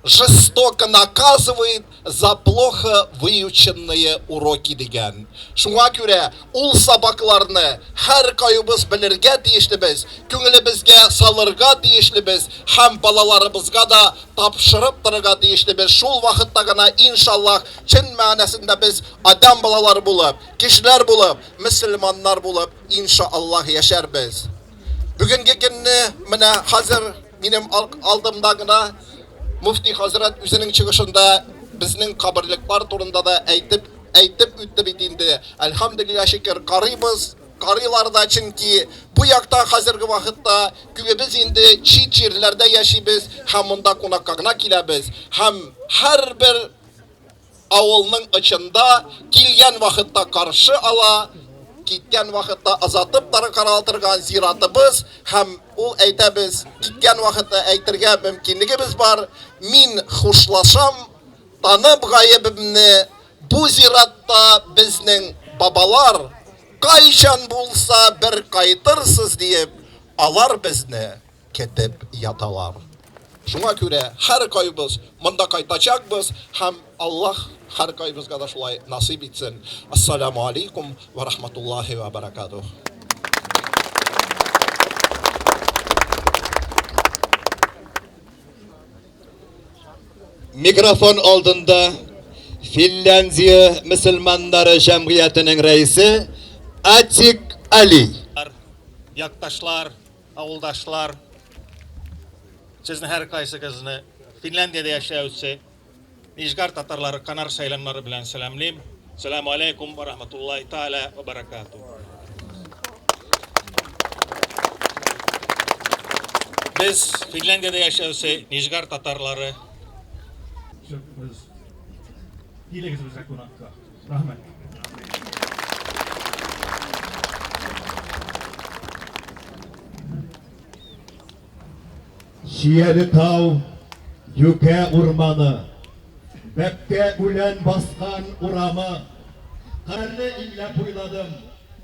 Speaker 11: жестоко наказывает за плохо выученные уроки деген. Шуңа күрә ул сабакларны һәр кайыбыз белергә тиешлебез, күңелебезгә салырга тиешлебез һәм балаларыбызга да тапшырып торырга тиешлебез. Шул вакытта гына иншаллах чын мәгънәсендә без адам балалары булып, кешеләр булып, мөселманнар булып иншаллах яшәрбез. Бүгенге көнне менә хәзер минем алдымда гына Муфти хәзрәт үзенең чыгышында безнең каберлеклар турында да әйтеп үтте бит инде. Әлхәмдүлилләһ шөкер карыйларда, чөнки бу якта хәзерге вакытта күбебез инде чит җирләрдә яшибез һәм монда кунакка гына киләбез. Һәм һәрбер авылның ичендә килгән вакытта каршы ала, киткән вакытта азатып таркаралтырган зиратыбыз һәм ул әйтәбез, киткән вакытта әйтергә мөмкинлегебез бар. Мин хушлашам, танып гаебемне, бу зиратта безнең бабалар кайчан булса бер кайтырсыз диеп, алар безне кетеп яталар. Шуңа күрә һәр кайбыз монда кайтачакбыз һәм Аллаһ һәр кайбызга да шулай насыйп итсен. Ассаламу алейкум ва рахматуллахи ва баракатух.
Speaker 12: Mikrofon aldığında Finlandiya Müslümanları Cemiyeti'nin reisi Atik Ali.
Speaker 14: Yaktaşlar, avuldaşlar, sizin her kaysıgızını Finlandiyada yaşayışı, Nijgar Tatarları, Kanar sayılanları bilen selamlayayım. Selamun Aleyküm ve Rahmetullahi Teala ve Berekatuhu. Biz Finlandiyada yaşayışı Nijgar Tatarları
Speaker 9: Hilekizimize konakka. Rahmet. Şiyeli tav, yüke urmanı, bekke ulen baskan uramı, kararlı ille uyladım,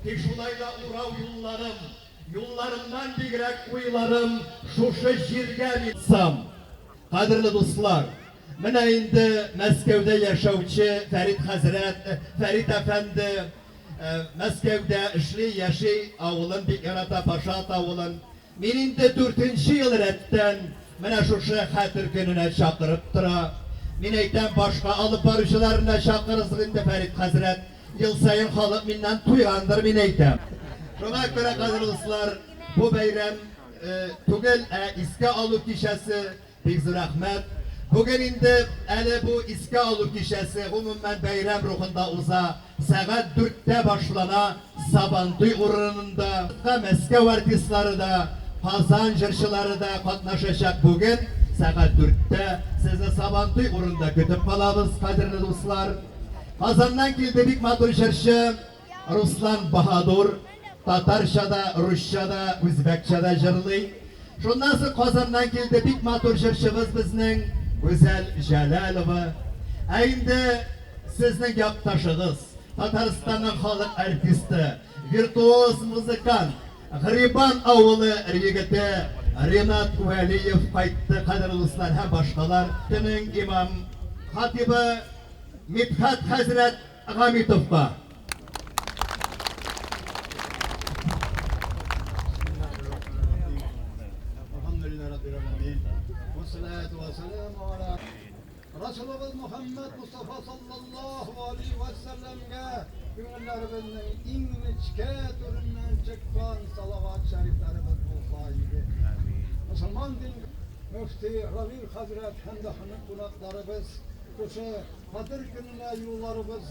Speaker 9: teşulayla urav yollarım, yollarımdan bigrek uylarım, şuşu jirgen itsam. Kadirli dostlar, Mənə indi Məskəvdə yaşavçı Fərid Əfəndi, Məskəvdə işli yaşı avulun, Bikarata Paşat avulun. Min indi 4-cü yıl rəddən mənə şuşu xətir gününə çaqırıb tıra. Min eytən başqa alıb barışılarına çaqırızıq indi Fərid Həzrət. Yıl sayın xalıq mindən tuyğandır min eytəm. Şuna görə qadirlislər, bu beyrəm tügül iskə alıb kişəsi Bigzir Əhməd. Bugün indi əli bu iskə alıb kişəsi umumən beyrəm ruhunda uza saat 4'te başlana Sabandıy uğrununda Məskəv artistları da Kazan jırçıları da qatnaşacaq bugün saat 4'te sizi Sabandıy uğrunda kütüb qalabız qadirli dostlar. Kazandan kildi bik matur jırçı Ruslan Bahadur Tatarşada, Rusçada, Üzbekçada jırlый. Şundan sonra Kazandan kildi bik matur jırçımız bizning Güzel Jalalova. Endi sizning yaptaşığız Tataristan'ın xalq artisti, virtuoz muzikant, G'riban avuli yigiti Renat Valiyev qaytdi qadirli dostlar ham boshqalar. Tining imom xatibi Midhat Hazrat G'amitovga
Speaker 15: Resulümüz Muhammed Mustafa sallallahu aleyhi ve sellem'e günlerimizin en içke türünden çıkan salavat şeriflerimiz bulsaydı. Müslüman din Müfti Ravil Hazret Hendah'ın kulaklarımız kuşu Kadir gününe yollarımız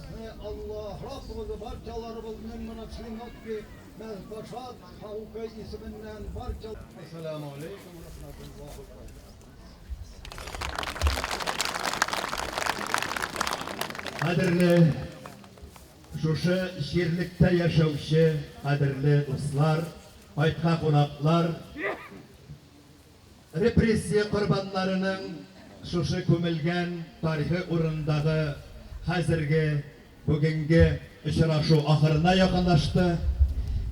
Speaker 15: Allah Rabbimizi barçalarımız memnun slimat ki Mezbaşat Havukı isminden barça. Esselamu Aleyküm ve Rahmetullahi ve Berekatuhu.
Speaker 9: Kadirli, şuşu şirlikte yaşavşı, kadirli dostlar, aytka konaklar, represiya kurbanlarının şuşu kömülgen tarihi urundağı hazırgi, bugünkü uçraşu ahırına yakınlaştı.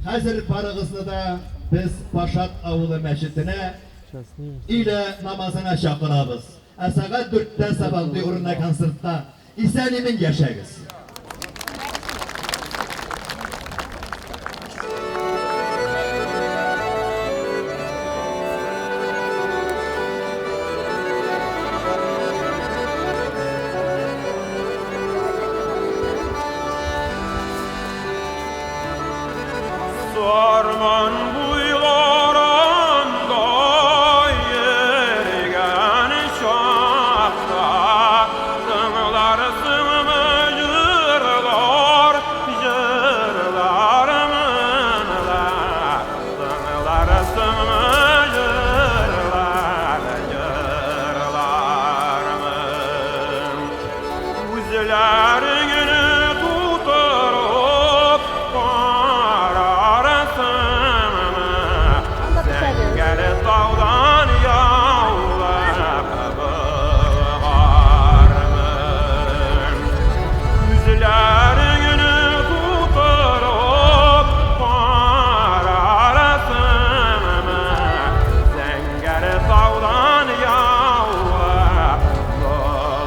Speaker 9: Hazır parağızlı da biz Paşat Avulu Meşidine ile namazına çakırabız. Saat 4'te Sabandıy uruna konsertta İsenimin yaşayız.
Speaker 16: Sarman buylarında yergen şahta Sınlar sınmı jırlar jırlarımınla Sınlar sınmı jırlar jırlarımın Üzlerini tutarıp Dağdan yağlap bağırmın Yüzlerini tutarıp bağırasın Zenger dağdan yağlap bağırmın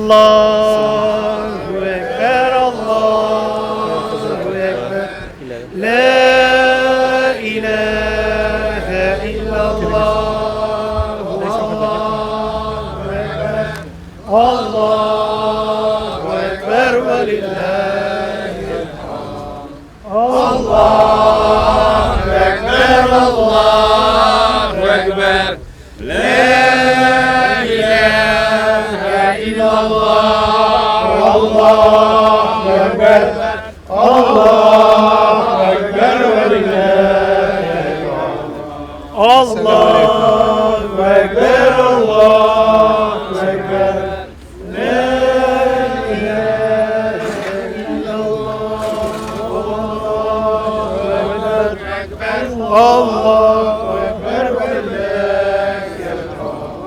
Speaker 15: Allahu Ekber, Allahu Ekber. La ilahe illallah. Allahu Ekber. Allahu Ekber ve lillahi hamd. Allahu Ekber, Allahu Ekber. La ilahe illallah. Allahu Ekber. Allahu Ekber ve lillahi hamd. Allahu Ekber, Allahu Ekber. La ilahe illallah. Allahu Ekber ve lillahi hamd.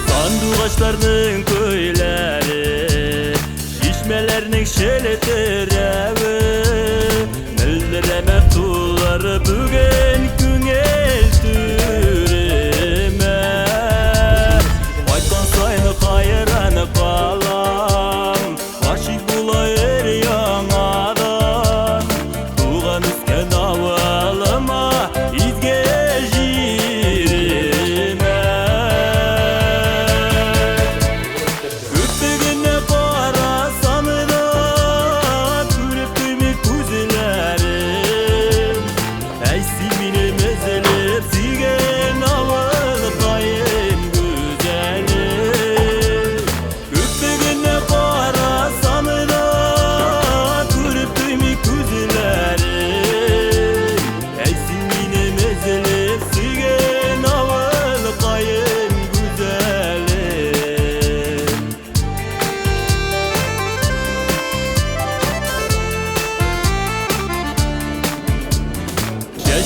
Speaker 17: Sandıgaçlarının köyleri, şişmelerinin şeleterevi, Mildire tuğları bugün gün eltürime. Aytan sayını kayıranı kalan, aşık bulayır yanadan, tuğan üsken avalıma izge jirime.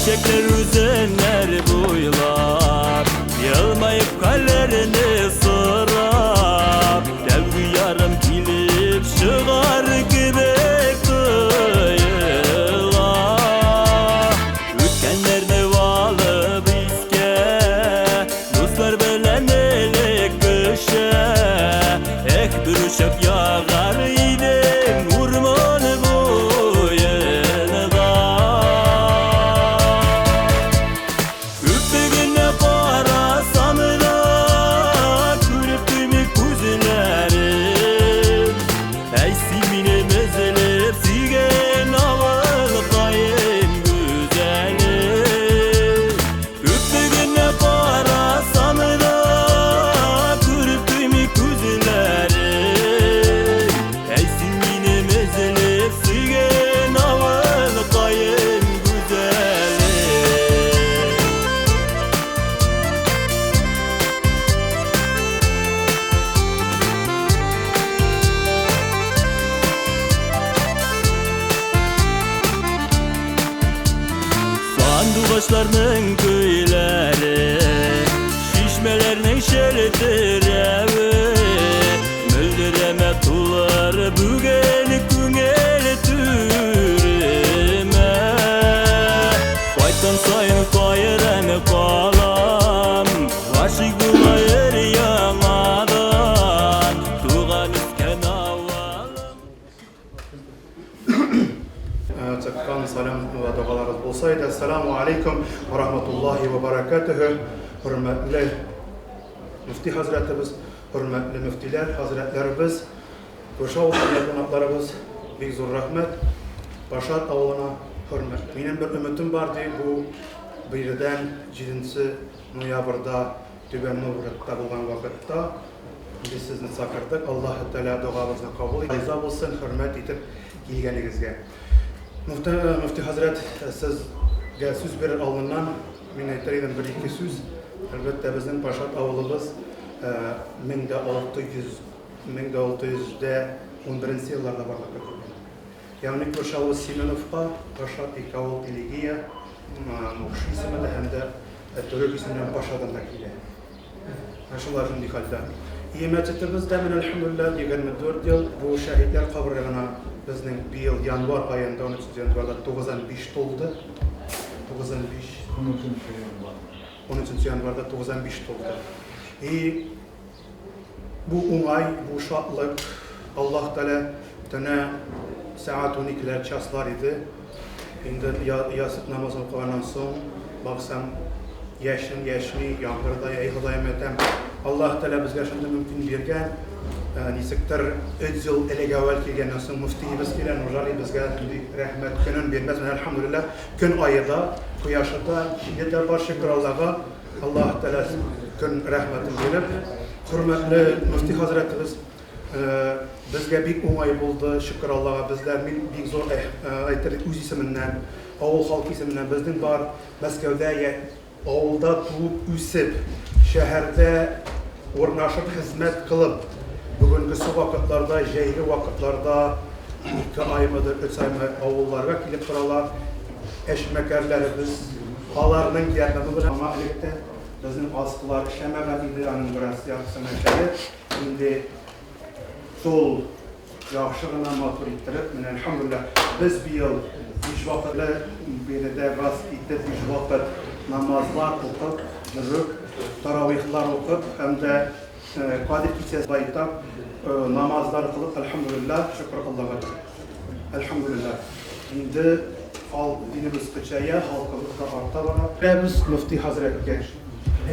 Speaker 17: Çiçekler üzenler boylar, yılmayıp kallerini sırap. Devri yarım kilip çıkar gidek kıyıla. Ütkenler nevalı bizge, dostlar bilen elek kışa. Bir uşak yağar idim urman boyunga. Üppegine qarasam da görüp tüymük gözlerim. Eysimine mezelep sigen avıl kayın güzelim. Üppegine qarasam da görüp tüymük gözlerim. Sandıqaşlarının köyləri, şişmələrinin şeltirəvi. Müldürəmə tular bügən küngel türümə. Qaytan sayın qayıran qalam, aşıq bulayır yanadan. Tuğan üsken avalım.
Speaker 18: Çakkan salam ve dualarınız olsaydı. Esselamu aleyküm ve rahmetullahi ve berekatuhu. Hürmetli Müftü Hazretimiz, hürmetli müftiler Hazretlerimiz, Koşa konaklarımız, büyük zor rahmet, Başat avluna hürmet. Benim bir ümitim vardı bu birden 7 noyabrda Tübenli Uğrat'ta olan vakitte biz sizni sakırdık. Allah-u Teala duamızı kabul edin. Rıza olsun, hürmet edip gelgenizge. Müftü Hazret, sizge söz verir alından, ben aytarayım bir iki söz. Elbette bizim Başat avlımız 1611 yıllarda varlık ettiler. Yani Koşalı Simenov'da Başat İkavul Diligiye Mokşi isimde hem de Türk isimden Başat'ın da kile. Maşallah şimdi halde. İyimetimiz de min elhamdülillah 24 yıl bu şehitler kabrına bizning bir yıl yanvar ayında 13 yanvarda 95 oldu. 13 yanvarda 95 oldu. Bu umay, bu şatlık Allah Teala tane saat 12'ler çaslar idi. Şimdi yasıt namazını kılandan son baksam yaşını yağmurda yayıldayım etem. Allah Teala bizge şimdi mümkün bergen. Nisiktir 3 yıl ele evvel kelgenden son müftimiz kelen hocali bizge rahmet günün bermez. Elhamdülillah gün ayında kuyaşıda yeter var şükür Allah'a. Allah Teala gün rahmetin verip hürmetli müfti hazretimiz bizge bir umay buldu şükür Allah'a. Bizler bir zor aytırdık öz isiminden, avul halk isiminden bizden var Moskov'da avulda tuğup üsip şehirde ornaşıp hizmet kılıp bugünkü vakitlarda, jeyli vakitlarda 2 ay mıdır, 3 ay mıdır avullarga kilip turalar. Eşmekerlerimiz, halarının yardımı ama elbette bizim askılar işlememediydi, anın biraz yapsın meşeli. Şimdi sol yaxşılığına matur ettirip, elhamdülillah biz bir yıl iş vakitle bir de rast ettik, iş vakit namazlar okup, taravihlar okup, hem de Kadir Kisesi bayıta namazlar kılıp, elhamdülillah, şükür Allah'a. Elhamdülillah. Şimdi dinimiz kıçaya, halkımızda arta var. Ve biz Müftü Hazretleri,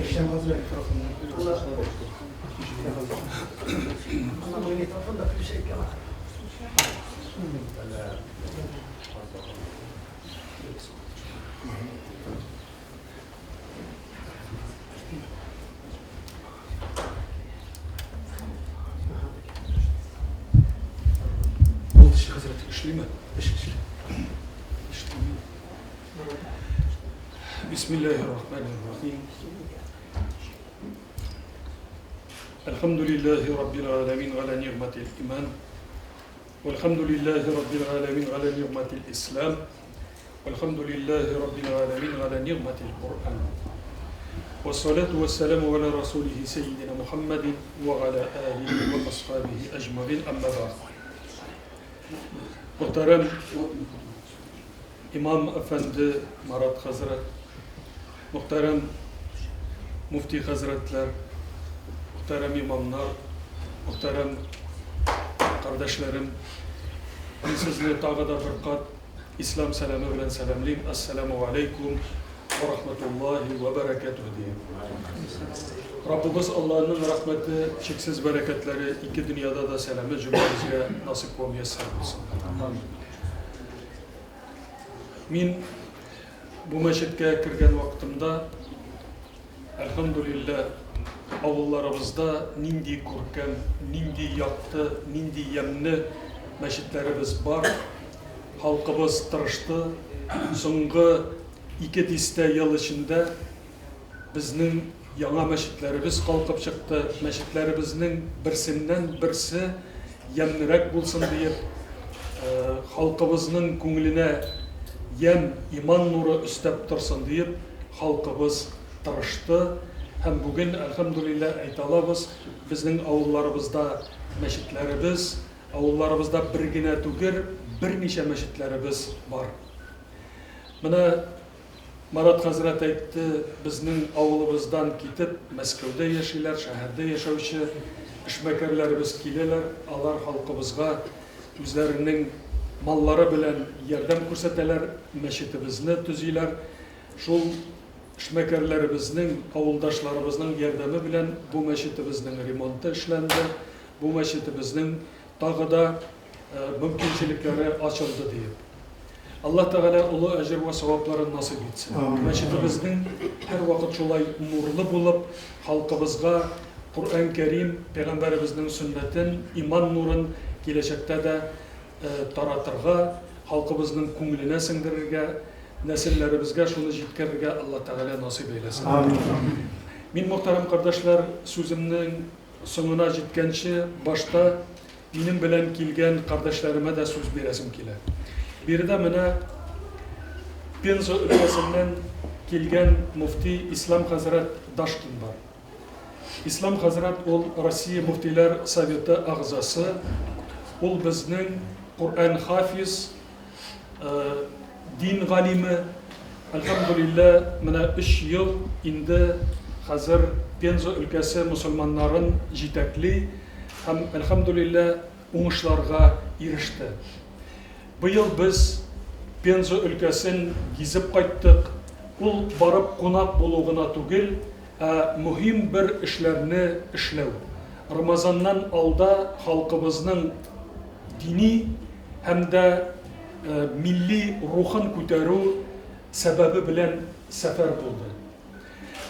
Speaker 18: Eşrem Hazretleri tarafından.
Speaker 4: Bismillahirrahmanirrahim. Elhamdülillahi Rabbil alemin ala ni'matil iman. Velhamdülillahi Rabbil alemin ala ni'matil islam. والحمد لله رب العالمين على نعمة القرآن والصلاة والسلام على رسوله سيدنا محمد وعلى آله وأصحابه أجمعين أما بعد. Muhterem İmam Efendi Marat Hazret, muhterem Mufti Hazretler, muhterem imamlar, muhterem kardeşlerim, ben sizinle tağı da bir kat İslam selamı bilen selamlayayım. Esselamu Aleyküm ve Rahmetullahi ve Berekatuhu diyeyim. Rabbimiz Allah'ın rahmeti, çeksiz bereketleri iki dünyada da selamı cümlemizce nasip ve müyesser olsun. Min bu meşitke kirgen vaktimde elhamdülillah avullarımızda nindi kurken, nindi yaktı, nindi yemni meşitlerimiz var. Halkımız tırıştı. Soңғы 2 yıl içinde bizning yana meşitlerimiz kalkıp çıktı. Meşitlerimizin birsinden birisi yemnirek bulsun diye halkımızın көңіліне yem, iman nuru üstep dursun diye halkımız tırıştı. Hem bugün elhamdülillah aytalabız bizning avullarımızda meşitlerimiz, avullarımızda birgine tugir bir neçe meşitlerimiz var. Buna Marat Hazret aytdı, bizning avulımızdan kitip Moskovda yaşaylar, şehirde yaşavışı işmekerlerimiz kileler, alar halkımızga üzerinin malları bilen yardım ko'rsatalar, meşitimizni tüzüler. Şol işmekerlerimizning, avuldaşlarımızning yardımı bilen bu meşitimizning remonti işlendi. Bu meşitimizning tağı da mümkünçilikleri açıldı deyip. Allah Teala ulu ecir ve sevapları nasip etsin. Meşitimizning her vakit şolay nurlu bulup halkımızga Kur'an-ı Kerim, Peygamberimizin sünnetin, iman nurun gelecekte de taratırga, halkımızın көңіліне singdirirge, nesillerimizge şunu жеткерирге Allah Teala nasip eylesin. Min muhterem kardeşler, sözümün sonuna жеткенше başta benim bilen kilgen kardeşlerime de söz veresim kile. Bir de mene Penza ülkesinden kilgen Mufti İslam Hazret Daşkin var. İslam Hazret ol Россия Muftiler Совeti ağzası, ol bizning Kur'an hafiz, din galimi, elhamdülillah mene 3 yıl indi hazır Penza ülkesi Müslümanların jitekli hem elhamdülillah uңышlarga erişti. Bu yıl biz Penza ülkesini gezip kayttık. Ol barıp konak buluğuna tugil, mühim bir işlerini işlev. Ramazandan alda halkımızın dini hem de milli ruhun көтеру sebebi bilen sefer buldu.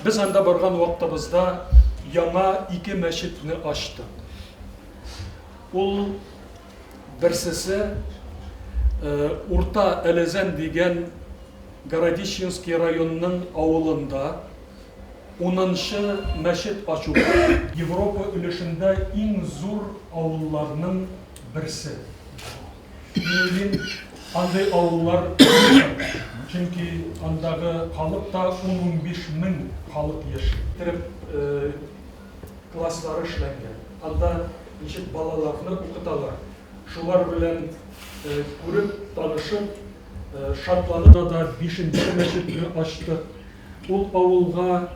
Speaker 4: Biz anda bargan vaktimizda yana 2 meşitni açtık. Ol birsisi Urta Elezen degen Gorodishchinskiy rayonunun avulunda 10-şı meşit açu. Avrupa ülüşünde en zor avullarının birisi. Bilin anday avullar çünkü andağı kalıp da 15.000 kalıp yaşayıp klasları işlengen. Anda neşet balalarını okutalar. Şular bilen görüp tanışıp şartlarında da 5. meşitini açtık. Ol avulga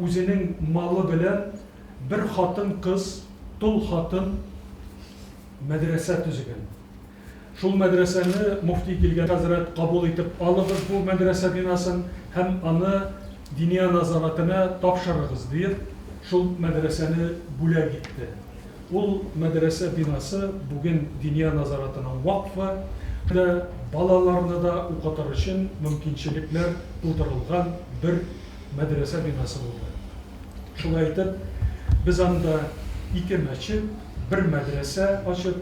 Speaker 4: özünün malı bilen bir hatın kız, tul hatın medrese tüzügen. Şul medreseni Mufti Kilgen Hazret kabul edip alıbız bu medrese binasını hem anı dünya nazaratına tapşırırız deyip şul medreseni bule gitti. Ol medrese binası bugün dünya nazaratının vakfı ve balalarını da okutır için mümkünçilikler tutarılgan bir medrese binası oldu. Şunu aytıp, biz anda 2 meçit, bir medrese açıp,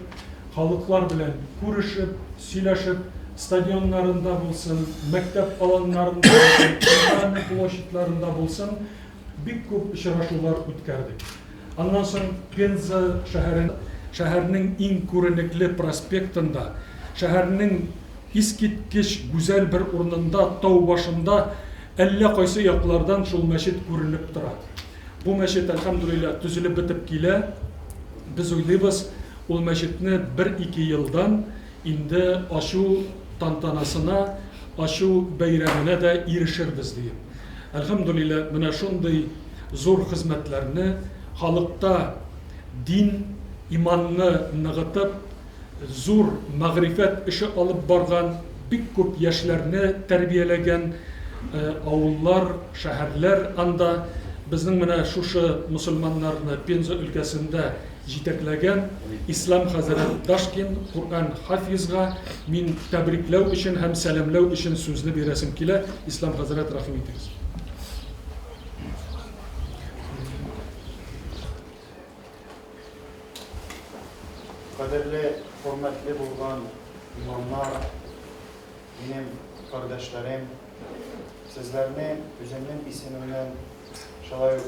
Speaker 4: halklar bilen görüşüp, söyleşip, stadionlarında bulsun, mektep alanlarında bulsun, ploşitlarında bulsun, bir köp işraşular ötkerdik. Ondan sonra Penza şehirinin en görünekli prospektinde, şehirinin искиткеч гүзәл бер урынында, тау башында, әллә кайсы яклардан шул мәчет күренеп тора. Бу мәчет, әлхәмдүлилләх, төзелеп бетеп килә. Без уйлыйбыз, ул мәчетне 1-2 елдан инде ачу тантанасына, ачу бәйрәменә дә ирешербез дип. Әлхәмдүлилләх, менә шундый зур хезмәтләрне халыкта дин, иманны ныгытып, зур мәгърифәт эше алып барган, бик күп яшьләрне тәрбияләгән авыллар, шәһәрләр анда безнең менә шушы мусульманнарны Пенза өлкәсендә җитәкләгән Ислам хәзрәт Дашкин Кур'ан хафизга мин тәбрикләү өчен һәм сәламләү өчен сүзне бирәсем килә. Ислам хәзрәт, рәхим итегез.
Speaker 18: Кадерле, хөрмәтле булган имамнар, минем кардәшләрем, сезләрне үземнең исемемнән, шулай ук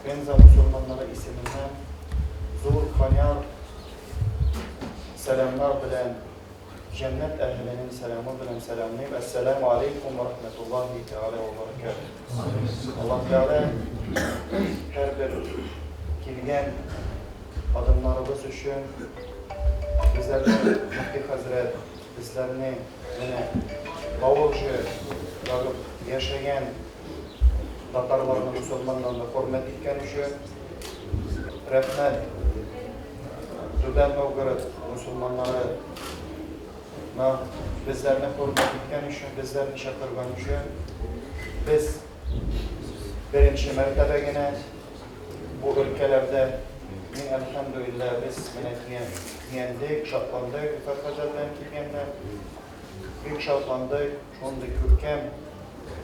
Speaker 18: Пенза мусульманнары исеменнән зур фаняр сәламнар белән, җәннәт әһленең сәламы белән сәламлыйм. Ассаламу алейкум ва рахматуллаһи тәала ва баракатуһ. Аллаһ Тәала һәрбер килгән адымнарыбыз өчен безләрне Мөфти хәзрәт, безләрне менә авылчы яшәгән татарларны, мусульманнарны хөрмәт иткән өчен рәхмәт. Түбән Новгород мусульманнары безләрне хөрмәт иткән өчен, безләрне чакырган өчен, без беренче мәртәбә генә бу өлкәләрдә мин әлхәмдүлилләх без менә килгәндек, шатландык, фәрхәҗәтлән килгәннәр, бик шатландык, шундый күркәм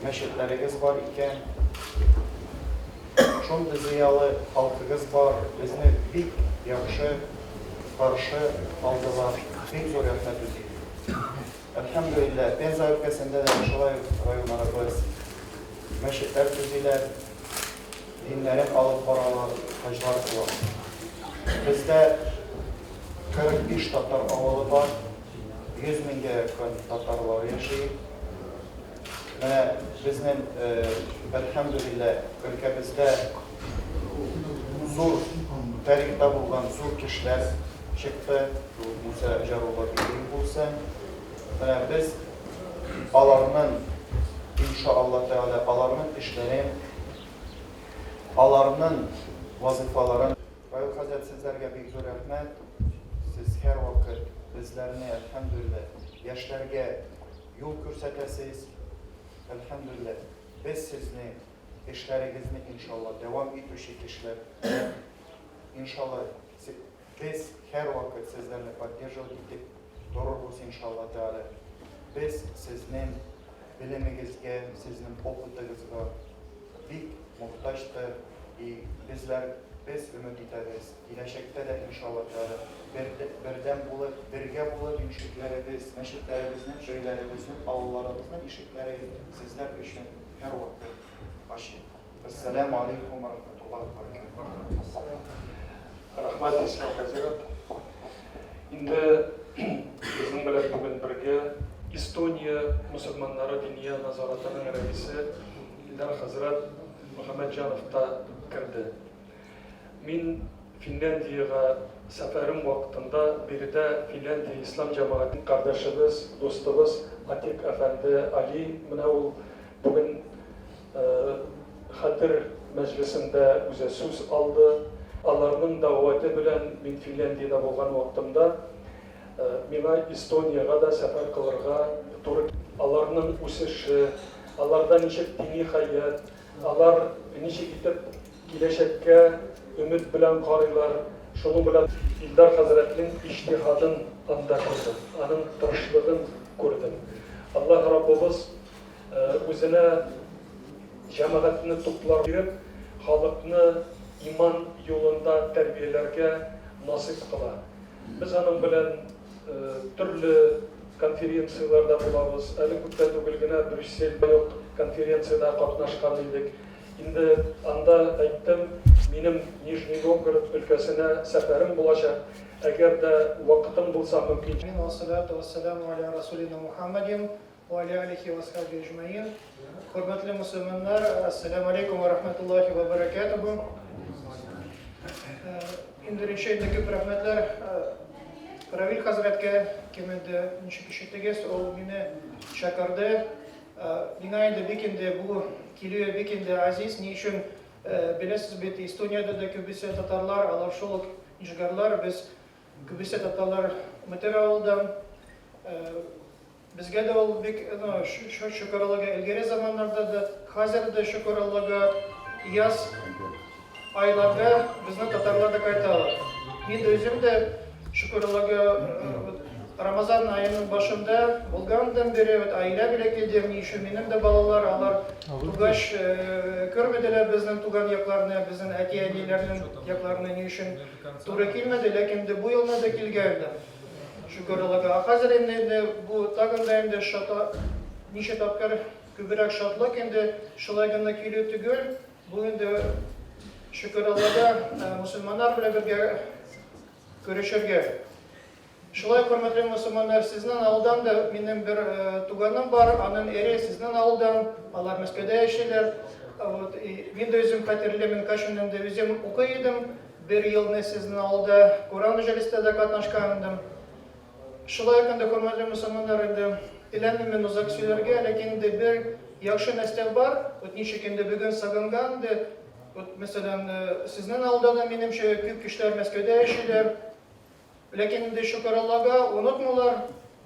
Speaker 18: мәчетләрегез бар икән, шундый зыялы халкыгыз бар, безне бик яхшы каршы алдылар, бик зур рәхмәт үзегез. Әлхәмдүлилләх, Пенза өлкәсендә дә шулай районнарыбыз мәчетләр төзиләр, диннәрен алып баралар, хаҗлар кылалар. Бездә 45 татар авылы бар, 100 меңгә якын татарлар яши. Менә безнең әлхәмдүлилләх өлкәбездә зур тарихта булган зур кешеләр чыкты, Муса Җарулла булса. Менә без аларның иншааллах тәала аларның эшләрен, аларның вазифаларын Район хәзрәт, сезләргә бик зур рәхмәт. Сез һәр вакыт безләрне әлхәмдүлилләх яшьләргә юл күрсәтәсез. Әлхәмдүлилләх, без сезне эшләрегезне иншалла дәвам итүче кешеләр. Иншалла без һәр вакыт сезләрне поддерживать итеп торырбыз иншалла тәала. Без сезнең белемегезгә, сезнең опытыгызга бик мохтаҗдыр. Biz ümit ederiz. Gelecekte de inşallah birden bulup, birge bulup inşiklerimiz, meşitlerimizin, şeylerimizin, avlularımızın inşikleri sizler için her vakit açın. Esselamu aleyküm ve rahmetullahi ve berekatuhu.
Speaker 4: Rahmat İslam Hazret. Şimdi bizim bilen bugün birge Estonya Müslümanları Dünya Nazaratının reisi İldar Hazret Muhammed Canov da kirdi. Min Finlandiyaga səfərim vaxtında birdə Finlandiya İslam cəmaətinin qardaşımız, dostumuz Atik Əfəndi Ali mənə ol bugün xatir məclisində üzə söz aldı. Onların dəvəti bilən min Finlandiyada bolğan vaxtımda mənə Estoniyaga da səfər qılırğa turub. Onların үсеше, onlardan nişek dini hayat, onlar nişek itib gelecekə ümit bilen qarılar, şunu bilen İldar Hazretinin iştihadın anda gördüm, onun tırışlığını gördüm. Allah Rabbimiz özüne cemaatini toplar verip, halkını iman yolunda terbiyelerge nasip kılar. Biz onun bilen türlü konferensiyalarda bulabız. Әлі күптән түгел генә Брюссельдә конференцияда катнашкан идек. Инде анда әйттем, Минем Нижний Новгород өлкәсенә сәфәрем булачак. Әгәр дә вакытым булса мөмкин.
Speaker 10: Вассалату вассаламу аля расулина Мухаммадин ва аля алихи ва асхаби аджмаин. Хөрмәтле мөселманнар, ассаламу алейкум ва рахматуллахи ва баракатуху. Инде рәшәйдә күп рәхмәтләр Равил хәзрәткә, кемендә ничек ишеттегез, ул мине шакырды. Миңа инде бик инде бу килүе бик инде азиз, ни өчен беләсез бит, Эстонияда да күбесе татарлар, алар шул ук нижгарлар, без күбесе татарлар Мәтәр авылдан. Безгә дә ул бик шөкер Аллага, элгәре заманнарда да, хәзер дә шөкер Аллага, яз айларда безне татарлар да кайталар. Мин дә үзем дә шөкер Аллага, Рамазан айының башында булгандан бери аилә белән килдем, ни өчен минем дә балалар, алар тугаш күрмәделәр безнең туган якларны, безнең әти-әниләрнең якларны, ни өчен туры килмәде, ләкин дә бу елны да килгәннәр. Шөкер Аллага. Хәзер инде бу тагын да инде ничә тапкыр күбрәк шатлык инде шулай гына килү түгел. Бу инде шөкер Аллага мусульманнар белән бергә күрешергә. Шулай хөрмәтле мусульманнар, сезнең авылдан да минем бер туганым бар, аның эре сезнең авылдан, алар Мәскәүдә яшиләр. Мин дә үзем хәтерләмим, кайчан да үзем укый идем, бер елны сезнең авылда Коран мәҗлесендә катнашкан идем. Шулай кында хөрмәтле мусульманнар, инде теләмим мин узак сөйләргә, ләкин инде бер яхшы нәрсә бар, ничек инде бүген сагынган инде, мәсәлән, сезнең авылда да минемчә күп кешеләр Мәскәүдә яшиләр. Ләкин инде шөкер Аллага, онытмыйлар,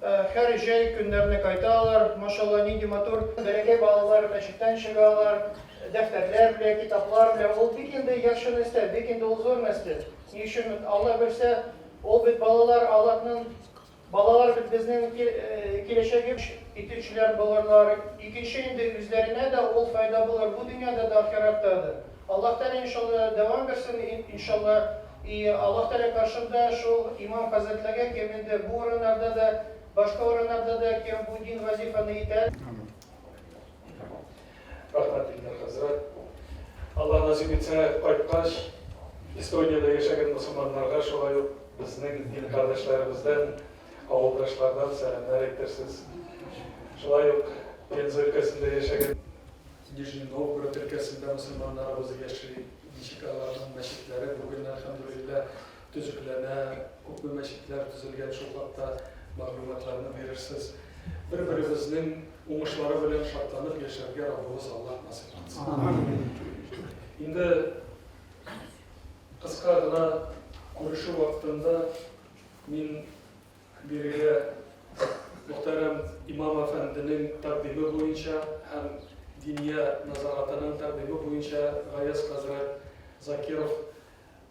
Speaker 10: һәр җәй көннәрне кайталар, машалла, нинди матур. Бәләкәй балалар мәчеттән чыгалар, дәфтәрләр белән, китаплар белән. Ул бик инде яхшы нәрсә, бик инде ул зур нәрсә. Ни өчен Алла белсә, ул бит балалар бит безнең киләчәге итүчеләр булырлар. Икенче инде үзләренә дә ул файда булыр, бу дөньяда да, ахиратта да. Аллаһ Тәала иншалла дәвам берсен, иншалла. Аллаһ Тәала каршында шул имам хәзрәтләргә, кем инде бу урыннарда да, башка урыннарда да кем бу дин вазифаны итә.
Speaker 4: Рахмәт хәзрәт. Алла насип итсә, кайткач Эстонияда яшәгән мусульманнарга шулай ук безнең дин кардәшләребездән, авылдашлардан сәламнар әйтерсез. Шулай ук Пенза өлкәсендә яшәгән Нижний Новгород өлкәсендә мусульманнарыбыз яши. Ничек аларның мәчетләре бүген әлхәмдүлилләһ төзекләнә, күп мәчетләр төзелгән, шул хакта мәгълүматларны бирерсез. Бер-беребезнең уңышлары белән шатланып яшәргә Раббыбыз Аллаһ насыйп итсен. Инде кыска гына күрешү вакытында мин бирегә мөхтәрәм имам әфәнденең тәкъдиме буенча һәм Диния назаратының тәкъдиме буенча Гаяз хәзрәт Закиров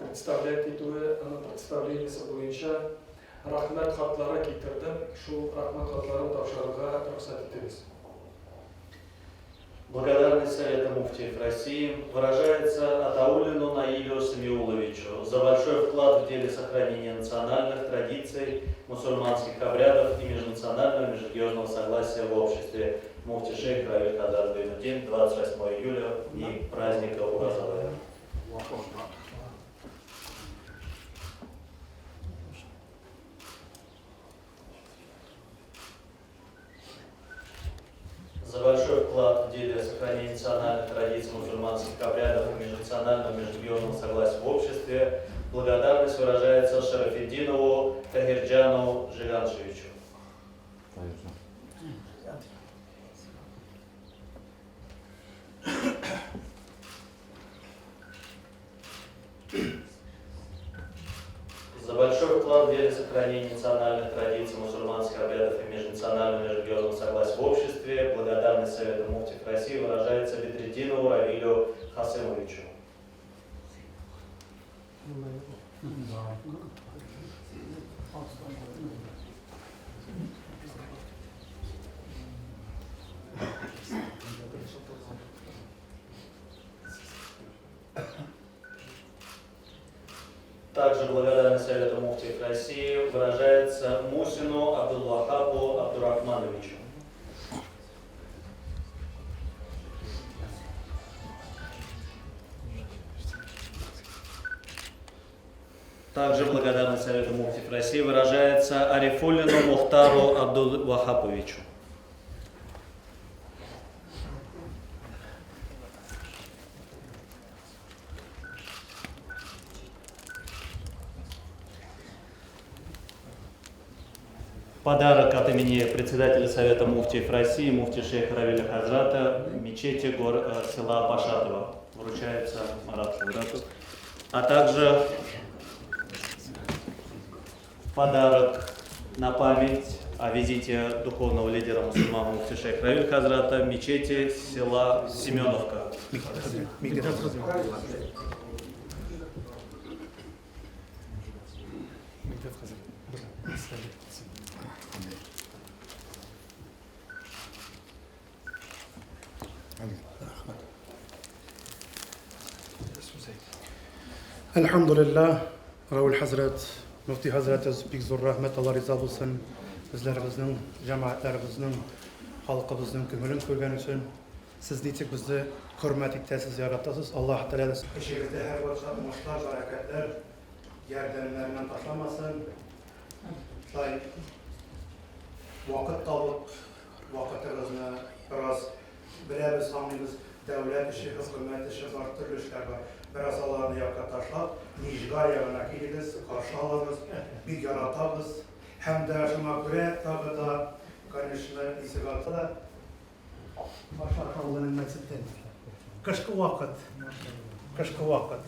Speaker 4: представлять итүе, аның представлениесе буенча рахмәт хатлары китердем. Шул рахмәт хатларын тапшырырга рөхсәт итегез.
Speaker 19: Благодарность Совета муфтиев России выражается Атауллину Наилю Самиуловичу за большой вклад в деле сохранения национальных традиций, мусульманских обрядов и межнационального межрелигиозного согласия в обществе. Муфти шейх Равиль Хадар Бейнудин, 28 июля, дни праздника Уразалая. За большой вклад в деле сохранения национальных традиций, мусульманских обрядов и межнационального межрелигиозного согласия в обществе благодарность выражается Шарафиддинову Тахирджану Жиганшевичу. За большой вклад в деле сохранения национальных традиций, мусульманских обрядов и межнационального межрелигиозного согласия в обществе благодарность Совета муфтиев России выражается Бедретдинову Равилю Хасымовичу. Также благодарность Совета муфтиев России выражается Мусину Абдулвахабу Абдурахмановичу. Также благодарность Совету муфтиев России выражается Арифуллину Мухтару Абдул-Вахаповичу. Подарок от имени председателя Совета муфтиев России, муфти шейха Равиля Хазрата, мечети села Пашатова. Вручается Марату Хазрату. А также подарок на память о визите духовного лидера мусульман муфти шейха Равиля Хазрата, мечети села Семеновка.
Speaker 18: Elhamdülillah, Ravil Hazret, Mufti Hazretimiz Bik Zor Rahmet, Allah razı olsun. Bizlerimizin, cemaatlerimizin, halkımızın kömürün koygan için siz diyecek bizi hürmet ettiniz, yarattınız. Allah Teala işinizde her vakit muşlar, bereketler, yerdenlerinden taşlamasın. Vakit talıp, vakitimizni biraz biliriz, hamimiz devlet işi, hükümet işi var, türlü işler var. Biraz Allah'ını yakta taşlap, Nijgar yanına gidiniz, karşı alırız, bir yaratabız. Hem de şuna göre tabi da kardeşler istigatı da başka Allah'ın mescidden. Kışkı vakit, kışkı vakit.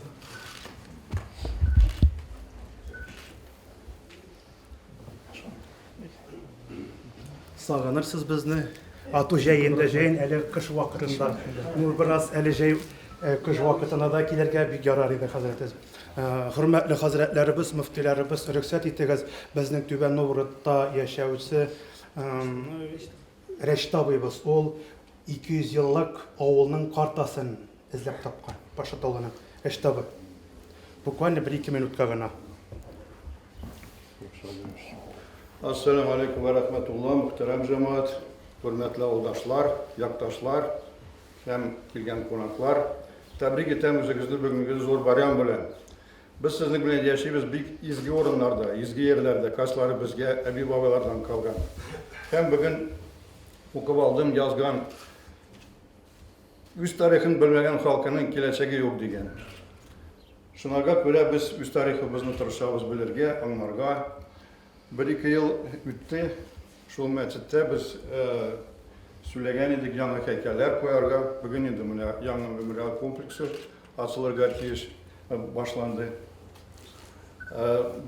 Speaker 18: Sağlanırsınız bizni. Atı jeyinde jeyin, eli kış vakitinde. Bu biraz eli jey kış vakitinde da kilerge bir yarar idi Hazretimiz. Hürmetli Hazretlerimiz, müftilerimiz, rüksat ettiniz. Bizning Tüben Novurut'ta yaşayıcısı Reşit abimiz. Ol 200 yıllık oğlunun kartasını izlep tapkan. Paşa Dolu'nun. Reşit abi. Bukvalde 1-2 minut kagana.
Speaker 20: Assalamu alaikum ve rahmetullah, muhterem cemaat, hürmetli oldaşlar, yaktaşlar, hem kelgen konaklar. Tebrik etemiz sizni bugünkü zor bayram bilen. Biz sizni bilen yaşayız bik izgi orunlarda, izgi yerlerde, kaçları bizge ebi babalardan kalgan. Hem bugün okup aldım, yazgan, üst tarixini bilmegen halkının geleceği yok degen. Şunaga göre biz üst tariximizni tırışabız bilirge, anlarga. 1-2 yıl üttü, şu mescitte biz söyleyen idik yanı heykeller koyarga. Bugün indi yanı memorial kompleksi açılırga tiyiş başlandı.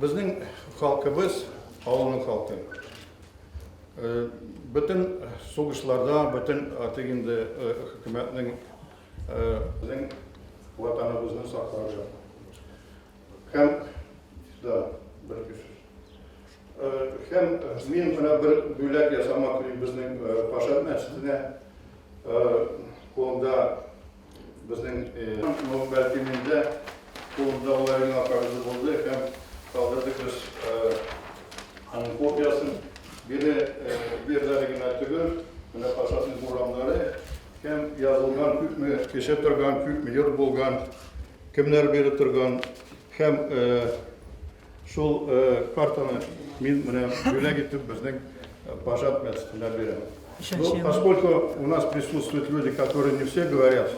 Speaker 20: Bizning halkımız, avlının halkı. Bütün soğuşlarda, bütün ateginde hükümetin bizim vatanımızın saklarca. Hem da bir küsür. Hem men buna bir bölek yasamak bizning Paşa mescidine qo'lda bizning balkimizda qo'lda ularning aqarzi bo'ldi ham qoldirdik biz aning kopyasini birlarigina tugul buna Paşa'ning muramlari hem yozilgan ko'pmi kesha turgan ko'pmi yer bo'lgan kimlar berib turgan hem şul kartani men buna yo'lga etib bizning Paşa mescidine beramiz. Поскольку у нас присутствуют люди, которые не все говорят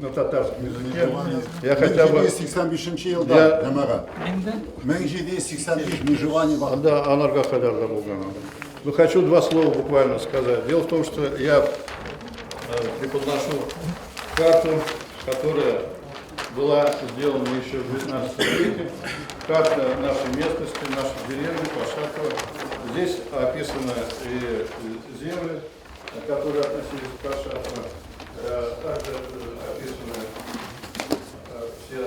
Speaker 20: на татарском языке, я хотя бы...
Speaker 21: 1785 yılda Demara. 1785 межевание var.
Speaker 20: Да, Анарга Хадарда Булгана. Но хочу два слова буквально сказать. Дело в том, что я преподношу карту, которая была сделана еще в 19 веке. Карта нашей местности, нашей деревни, Пашатова. Здесь описаны и земли, которые относились к Пашатову. Также описаны все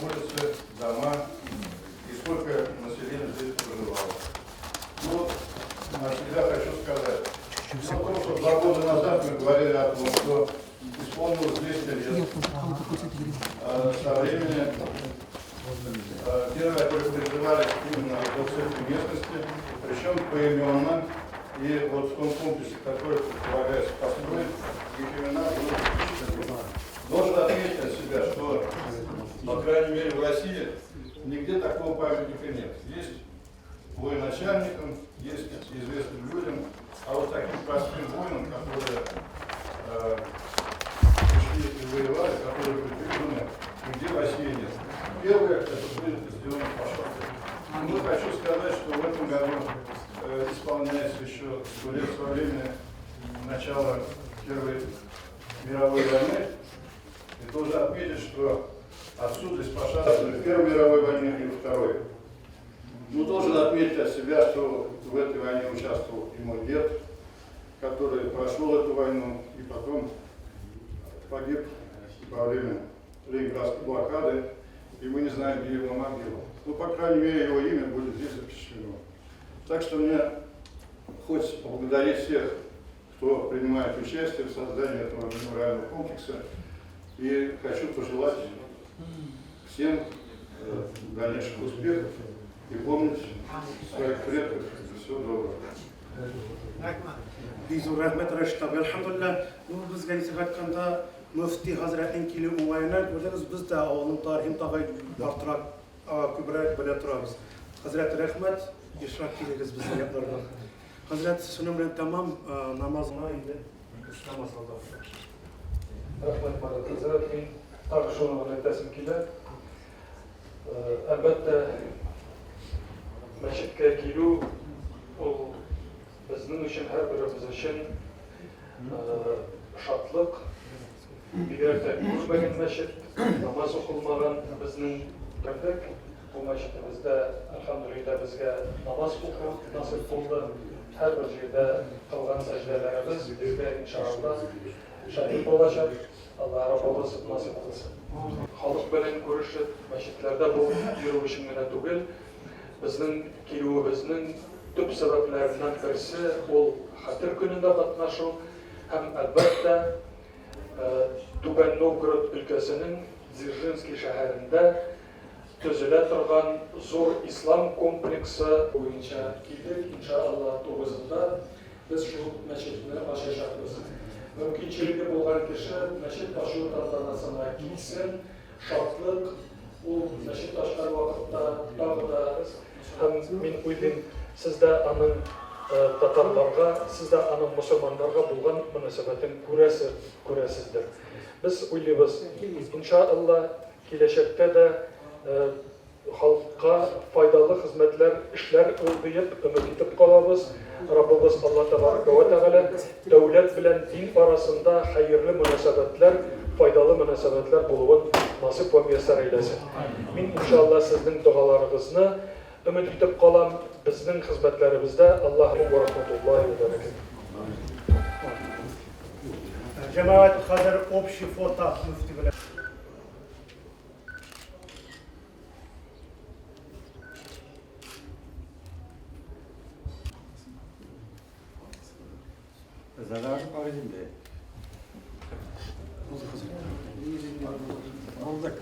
Speaker 20: улицы, дома и сколько населения здесь проживало. Ну, я хочу сказать, что 2 года назад мы говорили о том, что исполнилось 200 лет со времени первые, которые призывали именно вот с этой местности, причем поименно, и вот в том комплексе, который предполагается построить, их имена будут. Должен отметить от себя, что, по крайней мере, в России нигде такого памятника нет. Есть военачальникам, есть известным людям, а вот таким простым воинам, которые пришли и воевали, которые были придуманы, нигде в России нет. Первое, это будет сделано по шагу. Ну, хочу сказать, что в этом году исполняется еще 100 лет со времени начала Первой мировой войны. И должен отметить, что отсюда из Пашата в Первой мировой войне и во Второй. Ну, должен отметить от себя, что в этой войне участвовал и мой дед, который прошел эту войну и потом погиб во время Ленинградской блокады, и мы не знаем, где его могила. Ну, по крайней мере, его имя будет здесь запечатлено. Так что мне хочется поблагодарить всех, кто принимает участие в создании этого мемориального комплекса. И хочу пожелать всем дальнейших успехов и помнить своих предков. Всего доброго.
Speaker 10: Бизу рахмет раштаб. Elhamdülillah. Bu bizga nasihat aytganda muftiy hazratning kelib o'yinlar ko'rdingiz, biz da avvalning tarixini tag'ay ortiroq ko'proq bila turamiz. Hazrat rahmat, ishtirok qildingiz bizning gaplarga. Hazrat shuning bilan tamom namozini endi namoz qildik.
Speaker 3: Rahmat Hazrat, men tag'i shuni aytasim keladi. Albatta masjidga kelu u bizning uchun har birimiz uchun shodlik. Bigarda ko'rmagan masjid, namoz o'qilmagan bizning kirdik. Bu masjidimizda alhamdulillah bizga namoz o'qib nasib bo'ldi. Har bir yerda qilgan sajdalarimiz bizga inshaalloh shahid bo'lacak. Allah Rabbimiz nasip qilsin. Xalq bilan ko'rishib, masjidlarda bu yurishim bilan tugul. Bizning keluvimizning tub sabablaridan birisi ol xatir kunida qatnashuv ham albatta Tuban Novgorod ülkəsinin Dzержинский shaharında tuzila turgan zo'r islom kompleksi bo'yicha keldik. Inshaalloh 9'unda biz shu masjidni ochacakmiz. Mümkünçülüğü bo'lgan kishi masjid ochu tantanasini gitsin, shodlik, u masjid ochgan vaqtda tog'da ham men o'ylayman, sizda aning tatarlarga, sizda aning musulmonlarga bo'lgan munosabatini ko'rasizdir. Biz o'ylaymiz, inshaalloh kelajakda da xalqqa foydali xizmatlar, ishlar o'rnayib umid etib qolamiz. Rabbimiz Allah Tebaraka ve Teala devlet bilen din arasında hayırlı münasebetler, faydalı münasebetler bulunun nasip ve müyesser eylesin. Min inşallah sizin dualarınızı ümit etip kalan bizning hizmetlerimizde Allah'a ve rahmetullahi ve berekatuhu.
Speaker 10: Cemaat hazır общий фото müftü bilen.
Speaker 21: Zararı parayım be. Oldu.